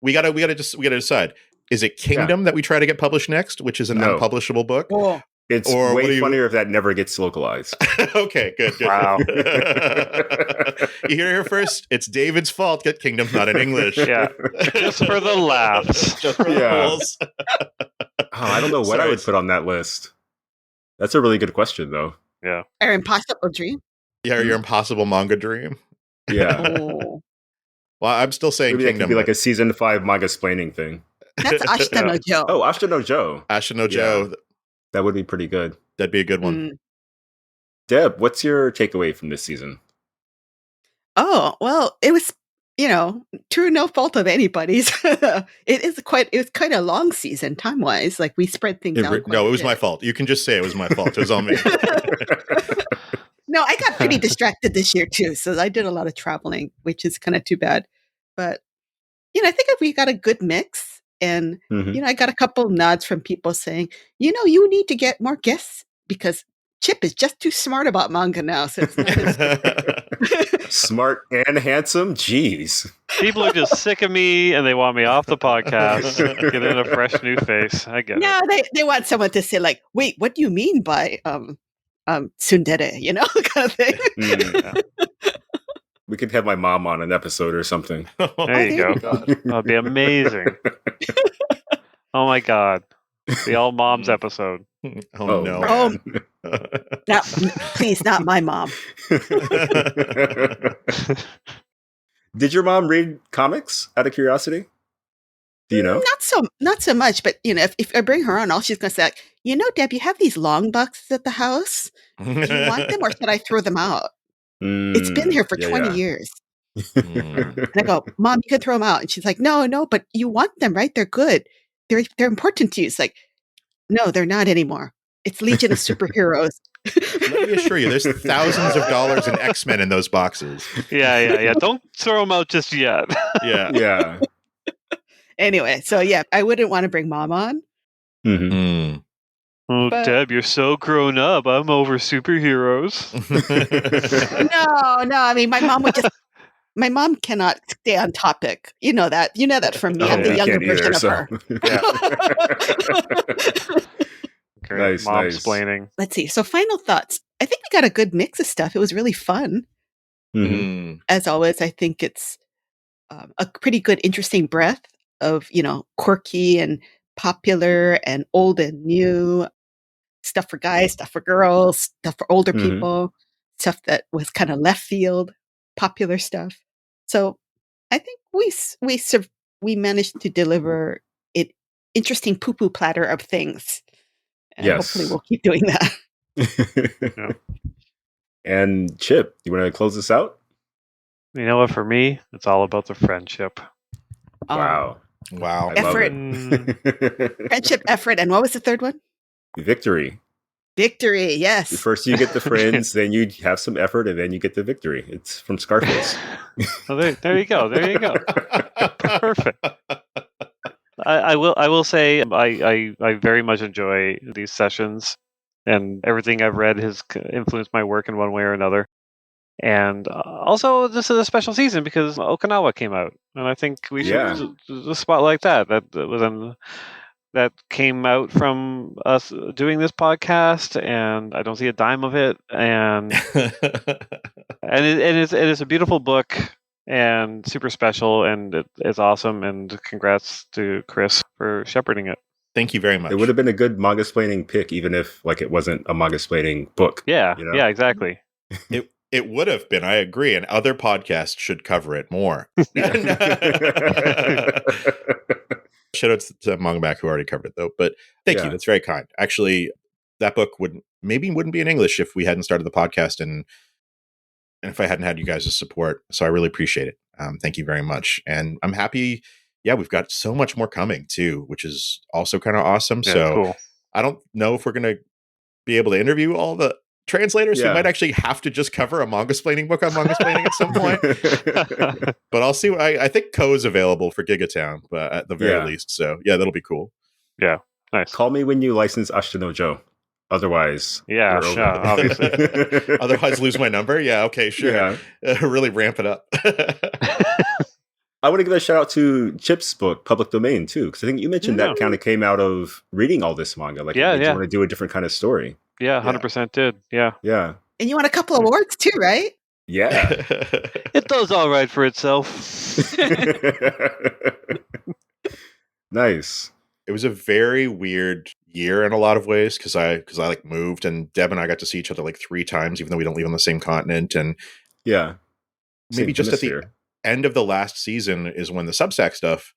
We gotta decide. Is it Kingdom that we try to get published next, which is an unpublishable book? Oh. It's way funnier if that never gets localized. Okay, good. Wow. You hear it here first. It's David's fault that Kingdom's not in English. Yeah, just for the laughs. Just for the lulz. I don't know what I would put on that list. That's a really good question, though. Yeah. Our impossible dream. Yeah, your impossible manga dream. Yeah. Oh. Well, I'm still saying Maybe Kingdom. That could be like a season 5 manga splaining thing. That's Ashita no Joe. Oh, Ashita no Joe. Ashita no Joe. That would be pretty good. That'd be a good one. Deb, what's your takeaway from this season? Oh, well, it was, through no fault of anybody's. It was quite a long season time-wise. Like, we spread things out. No, it was my fault. You can just say it was my fault. It was on me. No, I got pretty distracted this year, too. So I did a lot of traveling, which is kind of too bad. But, I think if we got a good mix, and, I got a couple nods from people saying, you need to get more guests because Chip is just too smart about manga now. So it's not Smart and handsome? Jeez. People are just sick of me and they want me off the podcast. Get in a fresh new face. I get it. No, they want someone to say, like, wait, what do you mean by tsundere, kind of thing. Yeah. We could have my mom on an episode or something. There you go. That'd be amazing. Oh my God. The all moms episode. Oh no. No, please, not my mom. Did your mom read comics out of curiosity? Do you know? Not so much, but if I bring her on, all she's gonna say, like, Deb, you have these long boxes at the house. Do you want them or should I throw them out? It's been here for 20 years. And I go, Mom, you can throw them out. And she's like, no, but you want them, right? They're good. They're important to you. It's like, no, they're not anymore. It's Legion of Superheroes. Let me assure you, there's thousands of dollars in X-Men in those boxes. Yeah. Don't throw them out just yet. Yeah. Anyway, so I wouldn't want to bring Mom on. Mm-hmm. Oh, but, Deb, you're so grown up. I'm over superheroes. No. I mean, my mom cannot stay on topic. You know that from me. I'm the younger version of her. Great. Nice, Mom-splaining. Let's see. So final thoughts. I think we got a good mix of stuff. It was really fun. Mm-hmm. As always, I think it's a pretty good, interesting breadth of, quirky and popular and old and new. Stuff for guys, stuff for girls, stuff for older people, stuff that was kind of left field, popular stuff. So I think we managed to deliver an interesting poo-poo platter of things. And hopefully we'll keep doing that. And Chip, you want to close this out? You know what? For me, it's all about the friendship. Wow. Effort. Friendship, effort. And what was the third one? Victory, yes. First you get the friends, then you have some effort, and then you get the victory. It's from Scarface. Well, there you go. Perfect. I will say I very much enjoy these sessions, and everything I've read has influenced my work in one way or another. And also, this is a special season because Okinawa came out, and I think we should spotlight that. That came out from us doing this podcast, and I don't see a dime of it. And it is a beautiful book and super special, and it's awesome. And congrats to Chris for shepherding it. Thank you very much. It would have been a good manga splaining pick, even if it wasn't a manga splaining book. Yeah, exactly. It would have been. I agree, and other podcasts should cover it more. Shout out to Manga Back who already covered it, though. But thank you. That's very kind. Actually, that book wouldn't be in English if we hadn't started the podcast and if I hadn't had you guys' support. So I really appreciate it. Thank you very much. And I'm happy. Yeah, we've got so much more coming too, which is also kind of awesome. Yeah, so cool. I don't know if we're going to be able to interview all the translators. So we might actually have to just cover a manga-splaining book on manga-splaining at some point. But I'll see. I think Ko is available for Gigatown, but at the very least. So yeah, that'll be cool. Yeah, nice. Call me when you license Ashita no Joe. Otherwise, obviously. Otherwise, lose my number. Yeah, okay, sure. Really ramp it up. I want to give a shout out to Chip's book, Public Domain, too, because I think you mentioned that kind of came out of reading all this manga. Like, you want to do a different kind of story. Yeah, 100% did. Yeah. Yeah. And you won a couple awards too, right? Yeah. It does all right for itself. Nice. It was a very weird year in a lot of ways because I like moved, and Deb and I got to see each other like 3 times, even though we don't live on the same continent. And maybe just at the end of the last season is when the Substack stuff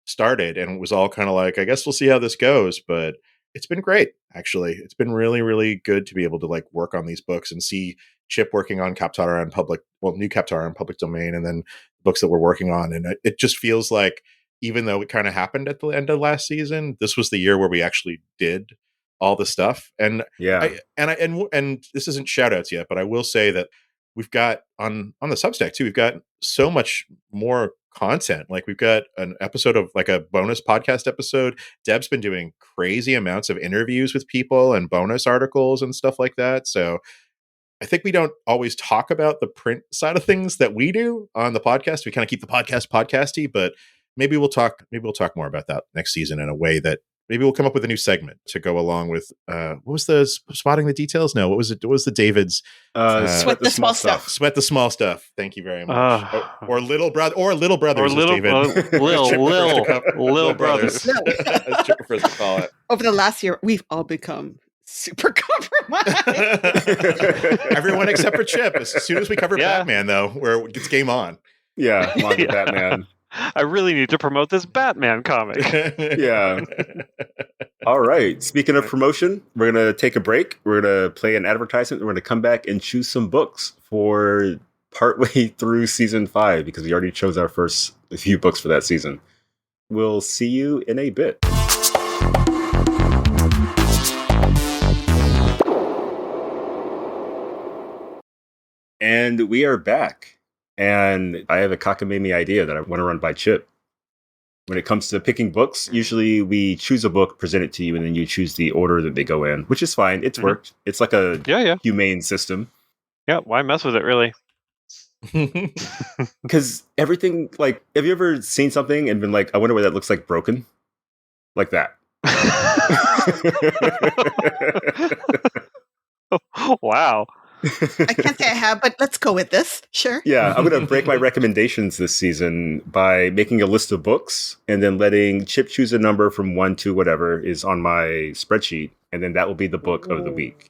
started, and it was all kind of like, I guess we'll see how this goes. But it's been great, actually. It's been really, really good to be able to like work on these books and see Chip working on new Kaptara on Public Domain, and then books that we're working on. And it just feels like, even though it kind of happened at the end of last season, this was the year where we actually did all the stuff. And and this isn't shout outs yet, but I will say that we've got on the Substack too, we've got so much more content. Like we've got an episode of like a bonus podcast episode. Deb's been doing crazy amounts of interviews with people and bonus articles and stuff like that. So I think we don't always talk about the print side of things that we do on the podcast. We kind of keep the podcast podcasty, but maybe we'll talk more about that next season in a way that maybe we'll come up with a new segment to go along with what was the spotting the details? No, what was it? What was the David's sweat the small stuff. Sweat the small stuff. Thank you very much. Or little brother or little brothers, or little David. Little brothers. As Chip prefers to call it. Over the last year, we've all become super compromised. Everyone except for Chip. As soon as we cover Batman, though, where it's game on. Yeah, manga Batman. I really need to promote this Batman comic. Yeah. All right. Speaking of promotion, we're going to take a break. We're going to play an advertisement. We're going to come back and choose some books for partway through season 5, because we already chose our first few books for that season. We'll see you in a bit. And we are back. And I have a cockamamie idea that I want to run by Chip. When it comes to picking books, usually we choose a book, present it to you, and then you choose the order that they go in, which is fine. It's worked. It's like a humane system. Yeah, why mess with it, really? Because everything, like, have you ever seen something and been like, I wonder why that looks like broken? Like that. Wow. I can't say I have, but let's go with this. Sure. Yeah, I'm going to break my recommendations this season by making a list of books and then letting Chip choose a number from 1 to whatever is on my spreadsheet, and then that will be the book of the week.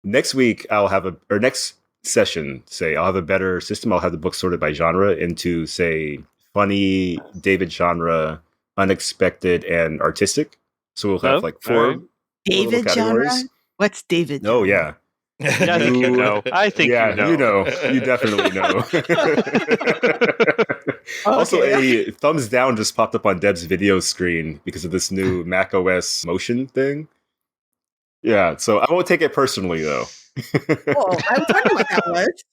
Next week, next session, I'll have a better system. I'll have the books sorted by genre into, say, funny, David genre, unexpected, and artistic. So we'll have like 4 David genre? What's David genre? Oh, yeah. I think you know. You know. You definitely know. Also, a thumbs down just popped up on Deb's video screen because of this new Mac OS motion thing. Yeah, so I won't take it personally, though. Oh, I was wondering what that was.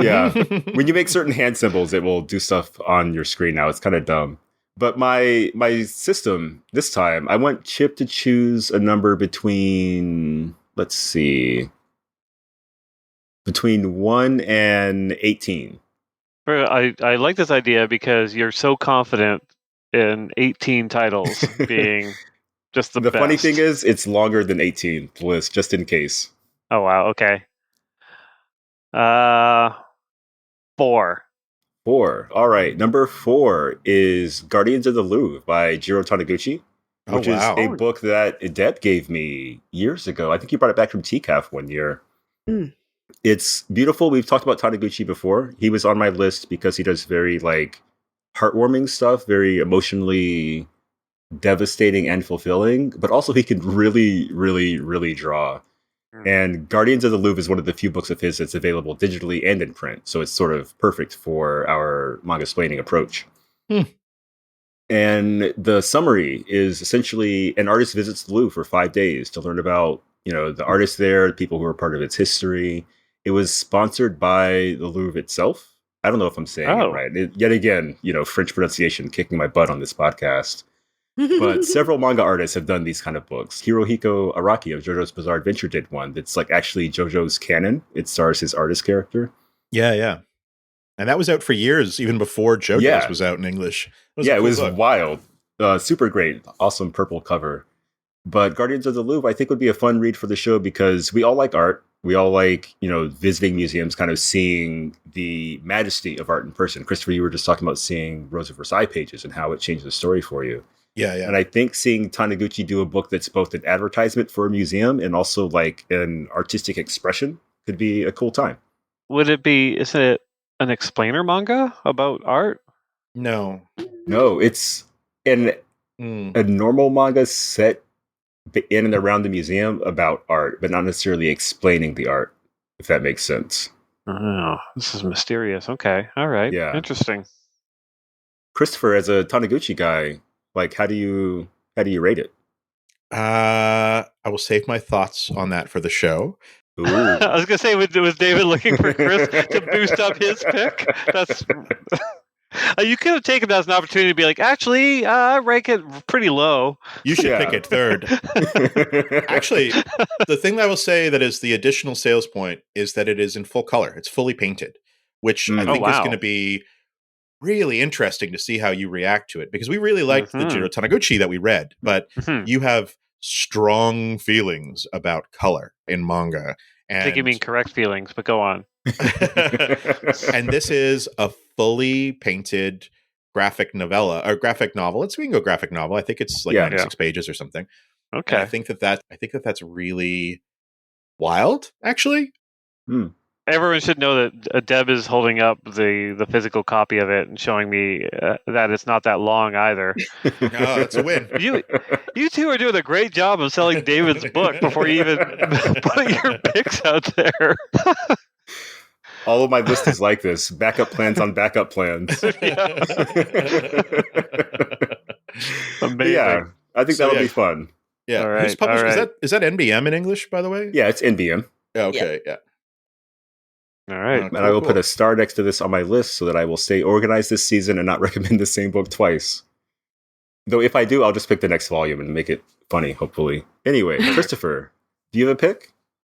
Yeah, when you make certain hand symbols, it will do stuff on your screen now. It's kind of dumb. But my system, this time, I want Chip to choose a number between, let's see, between 1 and 18. I like this idea because you're so confident in 18 titles being just the best. The funny thing is, it's longer than 18, the list, just in case. Oh, wow. Okay. 4. 4. All right. Number 4 is Guardians of the Louvre by Jiro Taniguchi, which is a book that Deb gave me years ago. I think you brought it back from TCAF one year. It's beautiful. We've talked about Taniguchi before. He was on my list because he does very heartwarming stuff, very emotionally devastating and fulfilling, but also he can really, really, really draw. And Guardians of the Louvre is one of the few books of his that's available digitally and in print. So it's sort of perfect for our manga-splaining approach. And the summary is essentially an artist visits the Louvre for 5 days to learn about, the artists there, the people who are part of its history. It was sponsored by the Louvre itself. I don't know if I'm saying it right. Yet again, French pronunciation kicking my butt on this podcast. But several manga artists have done these kind of books. Hirohiko Araki of JoJo's Bizarre Adventure did one that's like actually JoJo's canon. It stars his artist character. Yeah. And that was out for years, even before JoJo's was out in English. It was wild. Super great. Awesome purple cover. But Guardians of the Louvre, I think, would be a fun read for the show because we all like art. We all like, visiting museums, kind of seeing the majesty of art in person. Christopher, you were just talking about seeing Rose of Versailles pages and how it changed the story for you. Yeah. And I think seeing Taniguchi do a book that's both an advertisement for a museum and also like an artistic expression could be a cool time. Isn't it an explainer manga about art? No, it's a normal manga set in and around the museum about art, but not necessarily explaining the art, if that makes sense. Oh, this is mysterious. Okay. All right. Yeah. Interesting. Christopher, as a Taniguchi guy, like, how do you rate it? I will save my thoughts on that for the show. I was gonna say, was David looking for Chris to boost up his pick? That's you could have taken that as an opportunity to be like, actually, I rank it pretty low. You should pick it third. Actually, the thing that I will say that is the additional sales point is that it is in full color. It's fully painted, which I think is going to be really interesting to see how you react to it, because we really liked the Jiro Taniguchi that we read, but you have strong feelings about color in manga. And I think you mean correct feelings, but go on. And this is a fully painted graphic novella or graphic novel. We can go graphic novel. I think it's like 96 pages or something. Okay. And I think that's really wild, actually. Everyone should know that Deb is holding up the physical copy of it and showing me that it's not that long either. No, that's a win. You two are doing a great job of selling David's book before you even put your picks out there. All of my list is like this. Backup plans on backup plans. Amazing. Yeah, I think that'll be fun. Yeah. All right, who's published? Is that NBM in English, by the way? Yeah, it's NBM. Yeah, okay, yeah. All right. And I will put a star next to this on my list so that I will stay organized this season and not recommend the same book twice. Though if I do, I'll just pick the next volume and make it funny, hopefully. Anyway, Christopher, do you have a pick?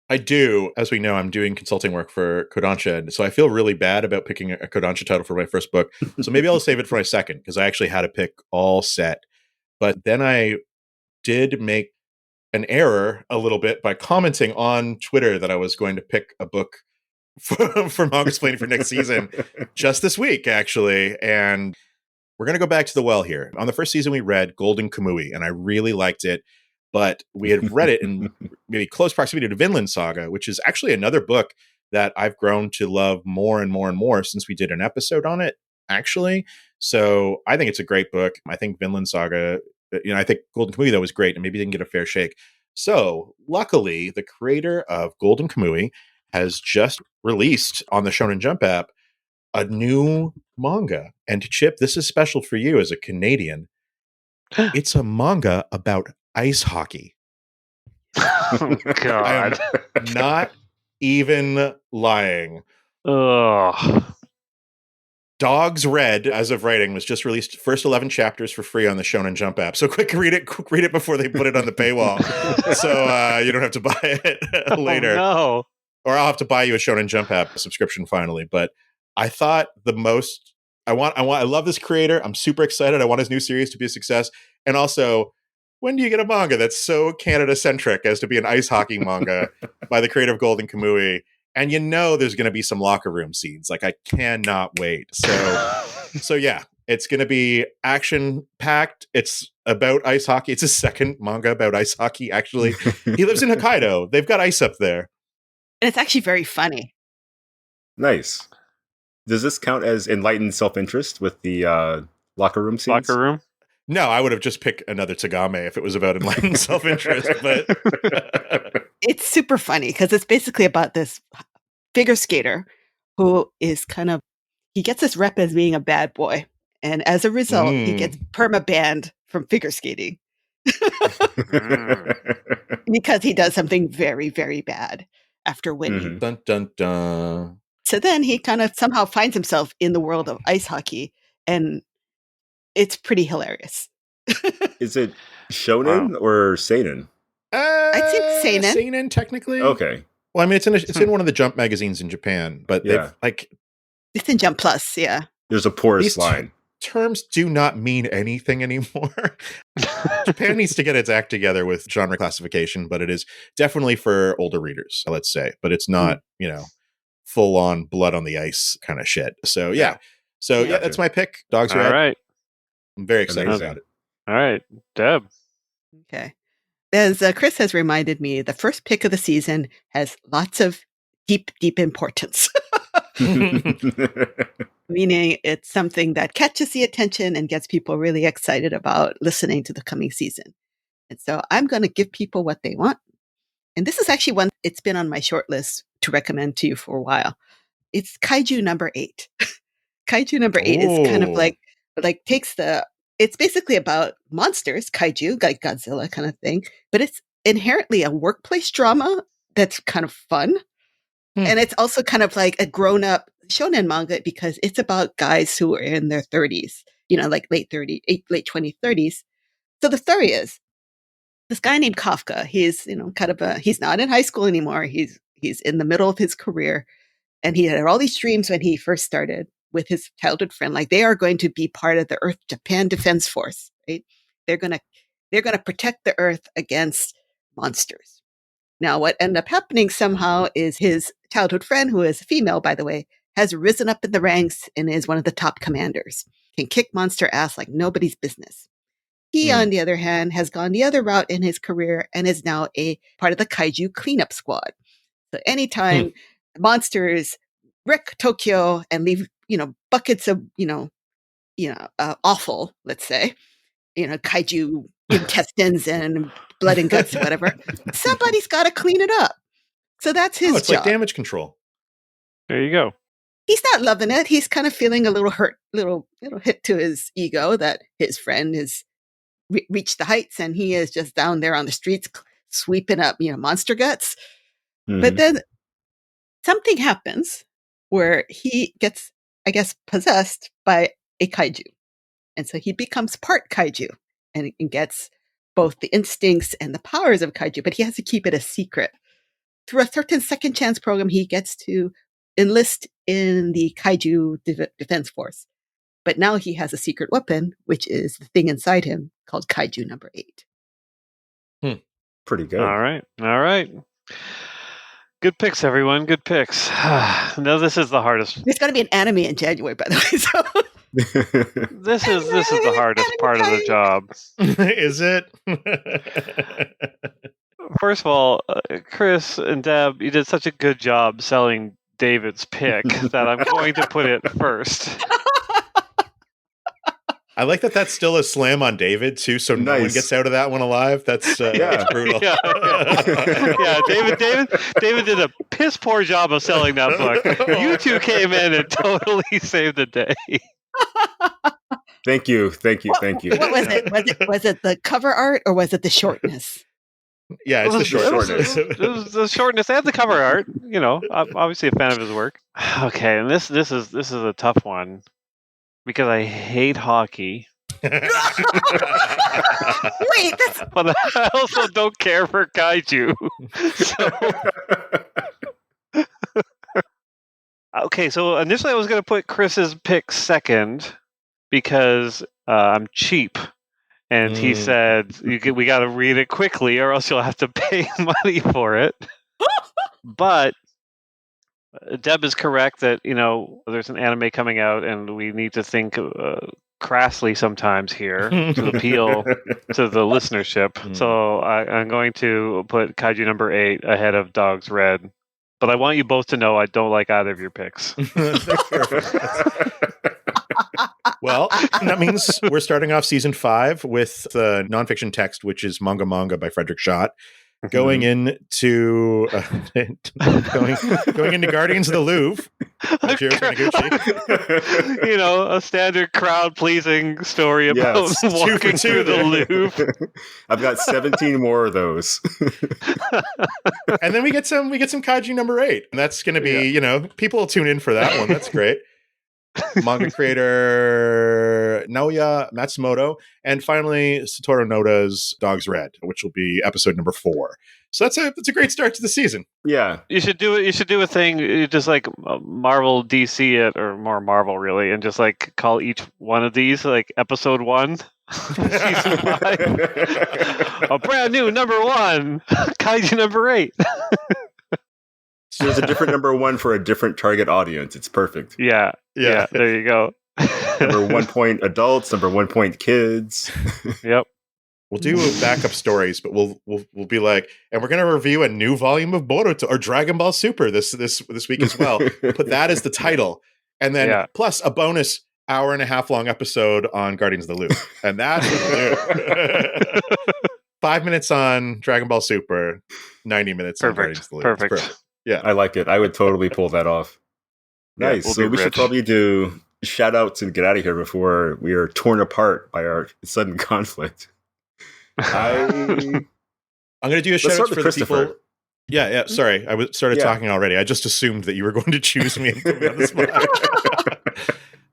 I do. As we know, I'm doing consulting work for Kodansha, and so I feel really bad about picking a Kodansha title for my first book. So maybe I'll save it for my second, because I actually had a pick all set. But then I did make an error a little bit by commenting on Twitter that I was going to pick a book for Manga Explaining for next season just this week, actually. And we're going to go back to the well here. On the first season, we read Golden Kamui, and I really liked it. But we had read it in maybe close proximity to Vinland Saga, which is actually another book that I've grown to love more and more and more since we did an episode on it, actually. So I think it's a great book. I think Vinland Saga, I think Golden Kamui, though, was great and maybe didn't get a fair shake. So luckily, the creator of Golden Kamui has just released on the Shonen Jump app a new manga. And Chip, this is special for you as a Canadian. It's a manga about ice hockey. Oh, God. I'm not even lying. Ugh. Dogs Red, as of writing, was just released first 11 chapters for free on the Shonen Jump app. So quick read it before they put it on the paywall. So you don't have to buy it later. Oh, no. Or I'll have to buy you a Shonen Jump app subscription finally. But I thought I love this creator. I'm super excited. I want his new series to be a success. And also, when do you get a manga that's so Canada-centric as to be an ice hockey manga by the creator of Golden Kamui? And there's going to be some locker room scenes. Like, I cannot wait. So yeah, it's going to be action-packed. It's about ice hockey. It's his second manga about ice hockey, actually. He lives in Hokkaido. They've got ice up there. And it's actually very funny. Nice. Does this count as enlightened self-interest with the locker room scenes? Locker room? No, I would have just picked another Tagame if it was about enlightened self-interest. But it's super funny because it's basically about this figure skater who is he gets this rep as being a bad boy. And as a result, he gets perma-banned from figure skating because he does something very, very bad after winning. Dun, dun, dun. So then he kind of somehow finds himself in the world of ice hockey, and it's pretty hilarious. Is it shonen or seinen? I'd say seinen. Seinen, technically. Okay. Well, I mean, it's in one of the Jump magazines in Japan, but they've it's in Jump Plus. Yeah, there's a porous line. Terms do not mean anything anymore. Japan needs to get its act together with genre classification, but it is definitely for older readers, let's say. But it's not, full on blood on the ice kind of shit. So yeah, that's my pick. Dogs Red. All right. I'm very excited about it. All right, Deb. Okay. As Chris has reminded me, the first pick of the season has lots of deep, deep importance. Meaning it's something that catches the attention and gets people really excited about listening to the coming season. And so I'm going to give people what they want. And this is actually one, it's been on my short list to recommend to you for a while. It's Kaiju number 8. Kaiju number 8 is kind of like it's basically about monsters, kaiju, like Godzilla kind of thing, but it's inherently a workplace drama that's kind of fun. And it's also kind of like a grown-up shonen manga because it's about guys who are in their 30s, like late 20s, 30s. So the story is this guy named Kafka. He's, he's not in high school anymore. He's in the middle of his career, and he had all these dreams when he first started with his childhood friend. Like they are going to be part of the Earth Japan Defense Force, right? They're going to protect the Earth against monsters. Now, what ended up happening somehow is his childhood friend, who is a female, by the way, has risen up in the ranks and is one of the top commanders, can kick monster ass like nobody's business. He, on the other hand, has gone the other route in his career and is now a part of the kaiju cleanup squad. So anytime monsters wreck Tokyo and leave, buckets of, offal, let's say, kaiju intestines and blood and guts or whatever, somebody's got to clean it up. So that's his it's job. Like damage control. There you go. He's not loving it. He's kind of feeling a little hurt, little hit to his ego that his friend has reached the heights and he is just down there on the streets sweeping up, monster guts. Mm-hmm. But then something happens where he gets, I guess, possessed by a kaiju. And so he becomes part kaiju and gets both the instincts and the powers of kaiju, but he has to keep it a secret. Through a certain second chance program, he gets to enlist in the kaiju defense force. But now he has a secret weapon, which is the thing inside him called Kaiju number 8. Pretty good. All right. Good picks, everyone. Good picks. No, this is the hardest. There's going to be an anime in January, by the way. So. This is the hardest part of the job. Is it? First of all, Chris and Deb, you did such a good job selling David's pick that I'm going to put it first. I like that that's still a slam on David, too, so no one gets out of that one alive. That's brutal. Yeah, David did a piss poor job of selling that book. You two came in and totally saved the day. Thank you. What was it? Was it the cover art or was it the shortness? Yeah, it's the shortness. It was the shortness and the cover art. I'm obviously a fan of his work. Okay, and this is a tough one because I hate hockey. Wait, but I also don't care for kaiju. Okay, so initially I was going to put Chris's pick second because I'm cheap. And he said, we got to read it quickly or else you'll have to pay money for it. But Deb is correct that, there's an anime coming out and we need to think crassly sometimes here to appeal to the listenership. So I'm going to put Kaiju number 8 ahead of Dogs Red. But I want you both to know I don't like either of your picks. Well, that means we're starting off season 5 with the nonfiction text, which is Manga by Frederick Schott. going into going into Guardians of the Louvre. Jiro Taniguchi. You know, a standard crowd-pleasing story about walking through the Louvre. I've got 17 more of those. And then we get some Kaiji number 8, and that's going to be, you know, people will tune in for that one. That's great. Manga creator Naoya Matsumoto, and finally Satoru Noda's Dog's Red, which will be episode number 4. So that's a great start to the season. Yeah, you should do it. You should do a thing, just like Marvel DC it, or more Marvel really, and just like call each one of these like episode 1, season 5, a brand new number 1, Kaiju number 8. So there's a different number 1 for a different target audience. It's perfect. Yeah. There you go. Number 1 point adults, number 1 point kids. Yep. We'll do backup stories, but we'll be like, and we're going to review a new volume of Boruto or Dragon Ball Super this week as well. Put that as the title, and then plus a bonus hour-and-a-half long episode on Guardians of the Louvre, and that's what we'll do. 5 minutes on Dragon Ball Super, 90 minutes on Guardians of the Louvre. Perfect. Yeah, I like it. I would totally pull that off. Nice. We'll so we should probably do shout outs and get out of here before we are torn apart by our sudden conflict. I'm going to do a shout out for the people. Yeah. Sorry, I started talking already. I just assumed that you were going to choose me and put me on the spot.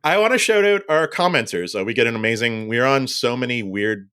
I want to shout out our commenters. We get an amazing. We're on so many weird.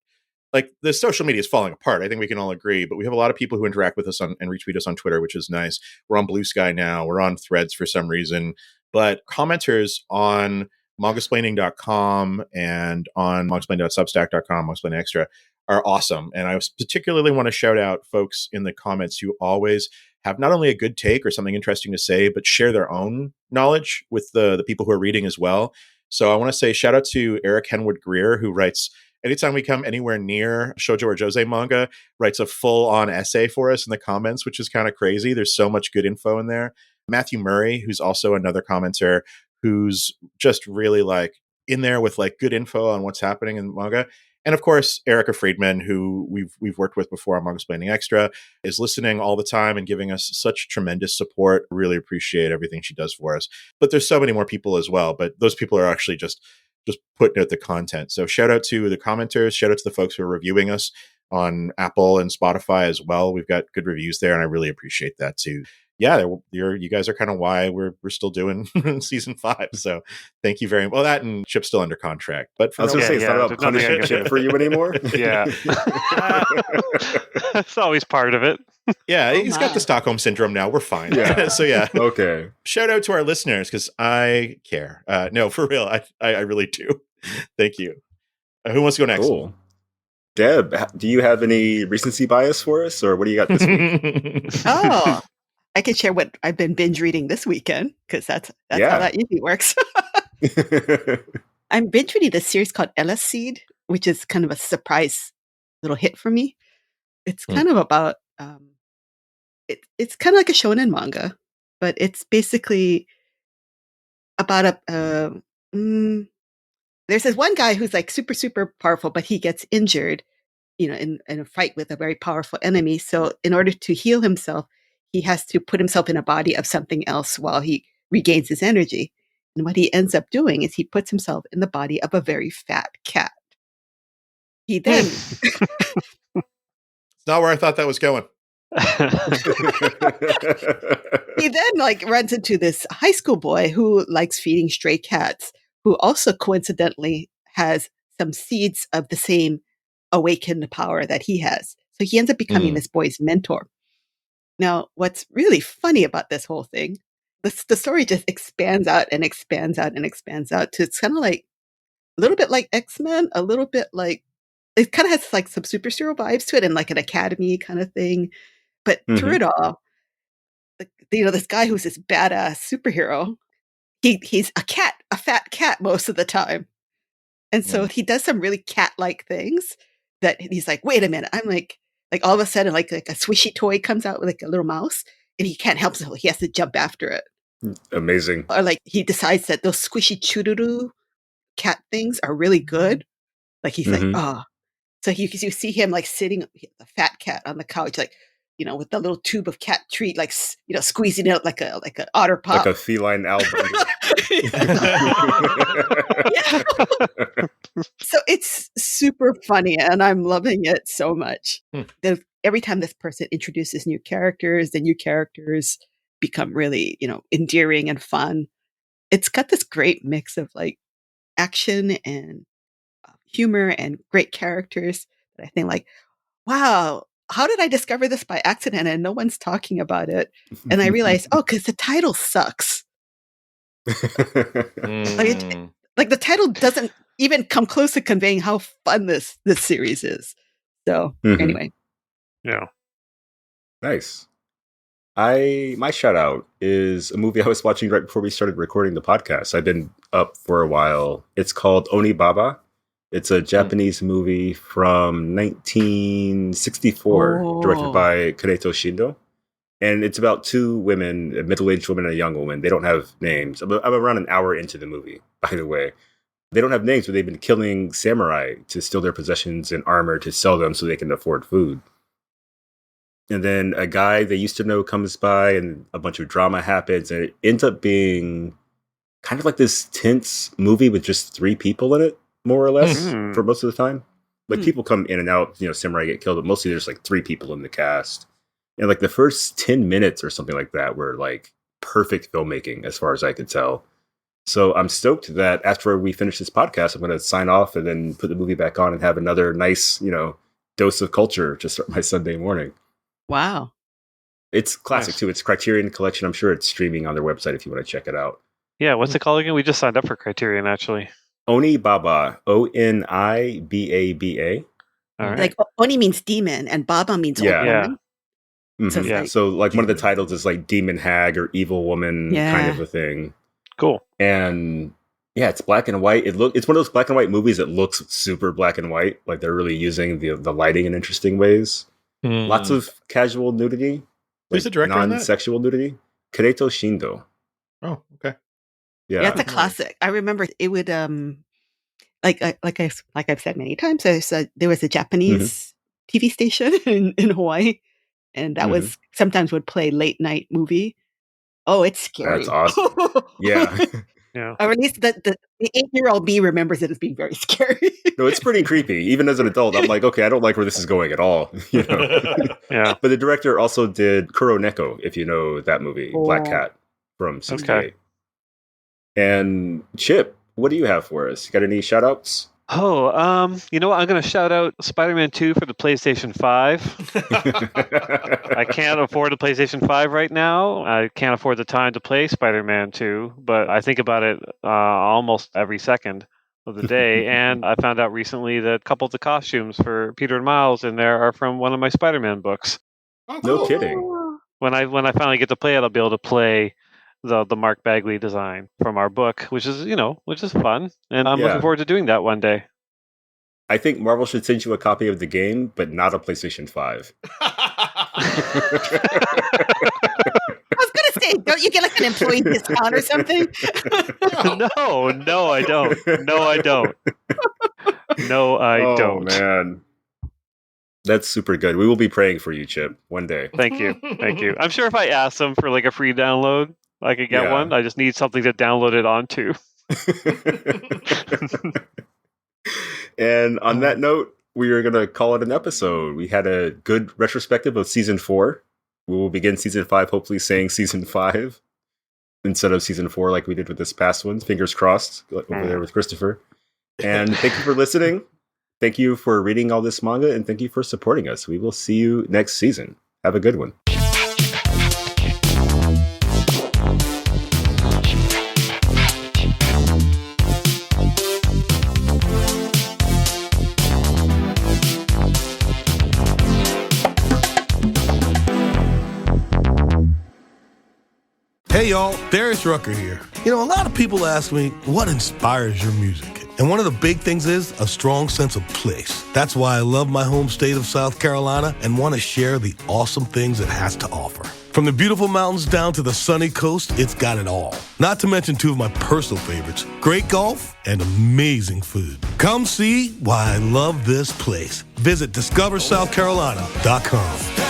Like, the social media is falling apart. I think we can all agree, but we have a lot of people who interact with us and retweet us on Twitter, which is nice. We're on Blue Sky now. We're on Threads for some reason. But commenters on mangasplaining.com and on mangasplaining.substack.com, Mangasplaining Extra, are awesome. And I particularly want to shout out folks in the comments who always have not only a good take or something interesting to say, but share their own knowledge with the people who are reading as well. So I want to say shout out to Eric Henwood Greer, who writes, anytime we come anywhere near shoujo or josei manga, writes a full-on essay for us in the comments, which is kind of crazy. There's so much good info in there. Matthew Murray, who's also another commenter, who's just really like in there with like good info on what's happening in manga. And of course, Erica Friedman, who we've worked with before on Mangasplaining Extra, is listening all the time and giving us such tremendous support. Really appreciate everything she does for us. But there's so many more people as well. But those people are actually just putting out the content. So shout out to the commenters, shout out to the folks who are reviewing us on Apple and Spotify as well. We've got good reviews there, and I really appreciate that too. Yeah, you guys are kind of why we're still doing season 5. So thank you very much. Well, that and Chip's still under contract. But I was going to say, it's not about punishing Chip for you anymore. Yeah. That's always part of it. Yeah, he's got the Stockholm Syndrome now. We're fine. Yeah. So yeah. Okay. Shout out to our listeners, because I care. No, for real. I really do. Thank you. Who wants to go next? Cool. Deb, do you have any recency bias for us, or what do you got this week? Oh, I can share what I've been binge reading this weekend, because that's how that usually works. I'm binge reading this series called Ella's Seed, which is kind of a surprise little hit for me. It's kind of about it's kind of like a shonen manga, but it's basically about there's this one guy who's like super, super powerful, but he gets injured, in a fight with a very powerful enemy. So in order to heal himself, he has to put himself in a body of something else while he regains his energy. And what he ends up doing is he puts himself in the body of a very fat cat. He then... It's not where I thought that was going. He then runs into this high school boy who likes feeding stray cats, who also coincidentally has some seeds of the same awakened power that he has. So he ends up becoming this boy's mentor. Now, what's really funny about this whole thing, the story just expands out and expands out and expands out to, it's kind of like a little bit like X-Men, a little bit like, it kind of has like some superhero vibes to it and like an academy kind of thing. But through it all, this guy who's this badass superhero, he's a fat cat most of the time. And so he does some really cat-like things that he's like, wait a minute. I'm like all of a sudden, like a swishy toy comes out with like a little mouse and he can't help himself. He has to jump after it. Amazing. Or like he decides that those squishy chururu cat things are really good. Like he's like, oh. So you see him like sitting, a fat cat on the couch, like with the little tube of cat treat, like, squeezing it out like a otter pop. Like a feline album. Yeah. So it's super funny, and I'm loving it so much. Every time this person introduces new characters, the new characters become really, endearing and fun. It's got this great mix of like action and humor and great characters that I think like, wow, how did I discover this by accident and no one's talking about it? And I realized, because the title sucks. Like the title doesn't even come close to conveying how fun this series is. So anyway. Yeah. Nice. My shout out is a movie I was watching right before we started recording the podcast. I've been up for a while. It's called Onibaba. It's a Japanese movie from 1964, directed by Kaneto Shindo. And it's about two women, a middle-aged woman and a young woman. They don't have names. I'm around an hour into the movie, by the way. They don't have names, but they've been killing samurai to steal their possessions and armor to sell them so they can afford food. And then a guy they used to know comes by and a bunch of drama happens. And it ends up being kind of like this tense movie with just 3 people in it, more or less, for most of the time. Like people come in and out, samurai get killed, but mostly there's like 3 people in the cast. And like the first 10 minutes or something like that were like perfect filmmaking as far as I could tell. So I'm stoked that after we finish this podcast, I'm going to sign off and then put the movie back on and have another nice, dose of culture to start my Sunday morning. Wow. It's classic too. It's Criterion Collection. I'm sure it's streaming on their website if you want to check it out. Yeah, what's it called again? We just signed up for Criterion, actually. Onibaba. Onibaba. All right. Like Oni means demon and Baba means old woman. Mm-hmm. So like one of the titles is like Demon Hag or Evil Woman kind of a thing. Cool. And yeah, it's black and white. It's one of those black and white movies that looks super black and white. Like they're really using the lighting in interesting ways. Lots of casual nudity. Who's the director on that? Non-sexual nudity. Kaneto Shindo. Oh, okay. Yeah, it's a classic. I remember it would like I've said many times. There was a Japanese TV station in Hawaii, and that was sometimes would play late night movie. Oh, it's scary. That's awesome. Yeah. Yeah. Or at least the 8-year-old me remembers it as being very scary. No, it's pretty creepy. Even as an adult, I'm like, okay, I don't like where this is going at all. Yeah. But the director also did Kuroneko, if you know that movie, Black Cat from 68. Okay. And Chip, what do you have for us? You got any shout outs? Oh, you know what? I'm going to shout out Spider-Man 2 for the PlayStation 5. I can't afford a PlayStation 5 right now. I can't afford the time to play Spider-Man 2, but I think about it almost every second of the day. And I found out recently that a couple of the costumes for Peter and Miles in there are from one of my Spider-Man books. Oh, cool. No kidding. When I finally get to play it, I'll be able to play the Mark Bagley design from our book, which is fun, and I'm looking forward to doing that one day. I think Marvel should send you a copy of the game, but not a PlayStation 5. I was gonna say, don't you get like an employee discount or something? No, I don't. No, I don't. Oh man. That's super good. We will be praying for you, Chip, one day. Thank you. I'm sure if I asked them for like a free download, I could get one. I just need something to download it onto. And on that note, we are going to call it an episode. We had a good retrospective of season 4. We will begin season 5, hopefully saying season 5 instead of season 4 like we did with this past one. Fingers crossed over there with Christopher. And thank you for listening. Thank you for reading all this manga, and thank you for supporting us. We will see you next season. Have a good one. Hey y'all, Darius Rucker here. A lot of people ask me, what inspires your music? And one of the big things is a strong sense of place. That's why I love my home state of South Carolina and want to share the awesome things it has to offer. From the beautiful mountains down to the sunny coast, it's got it all. Not to mention 2 of my personal favorites, great golf and amazing food. Come see why I love this place. Visit discoversouthcarolina.com.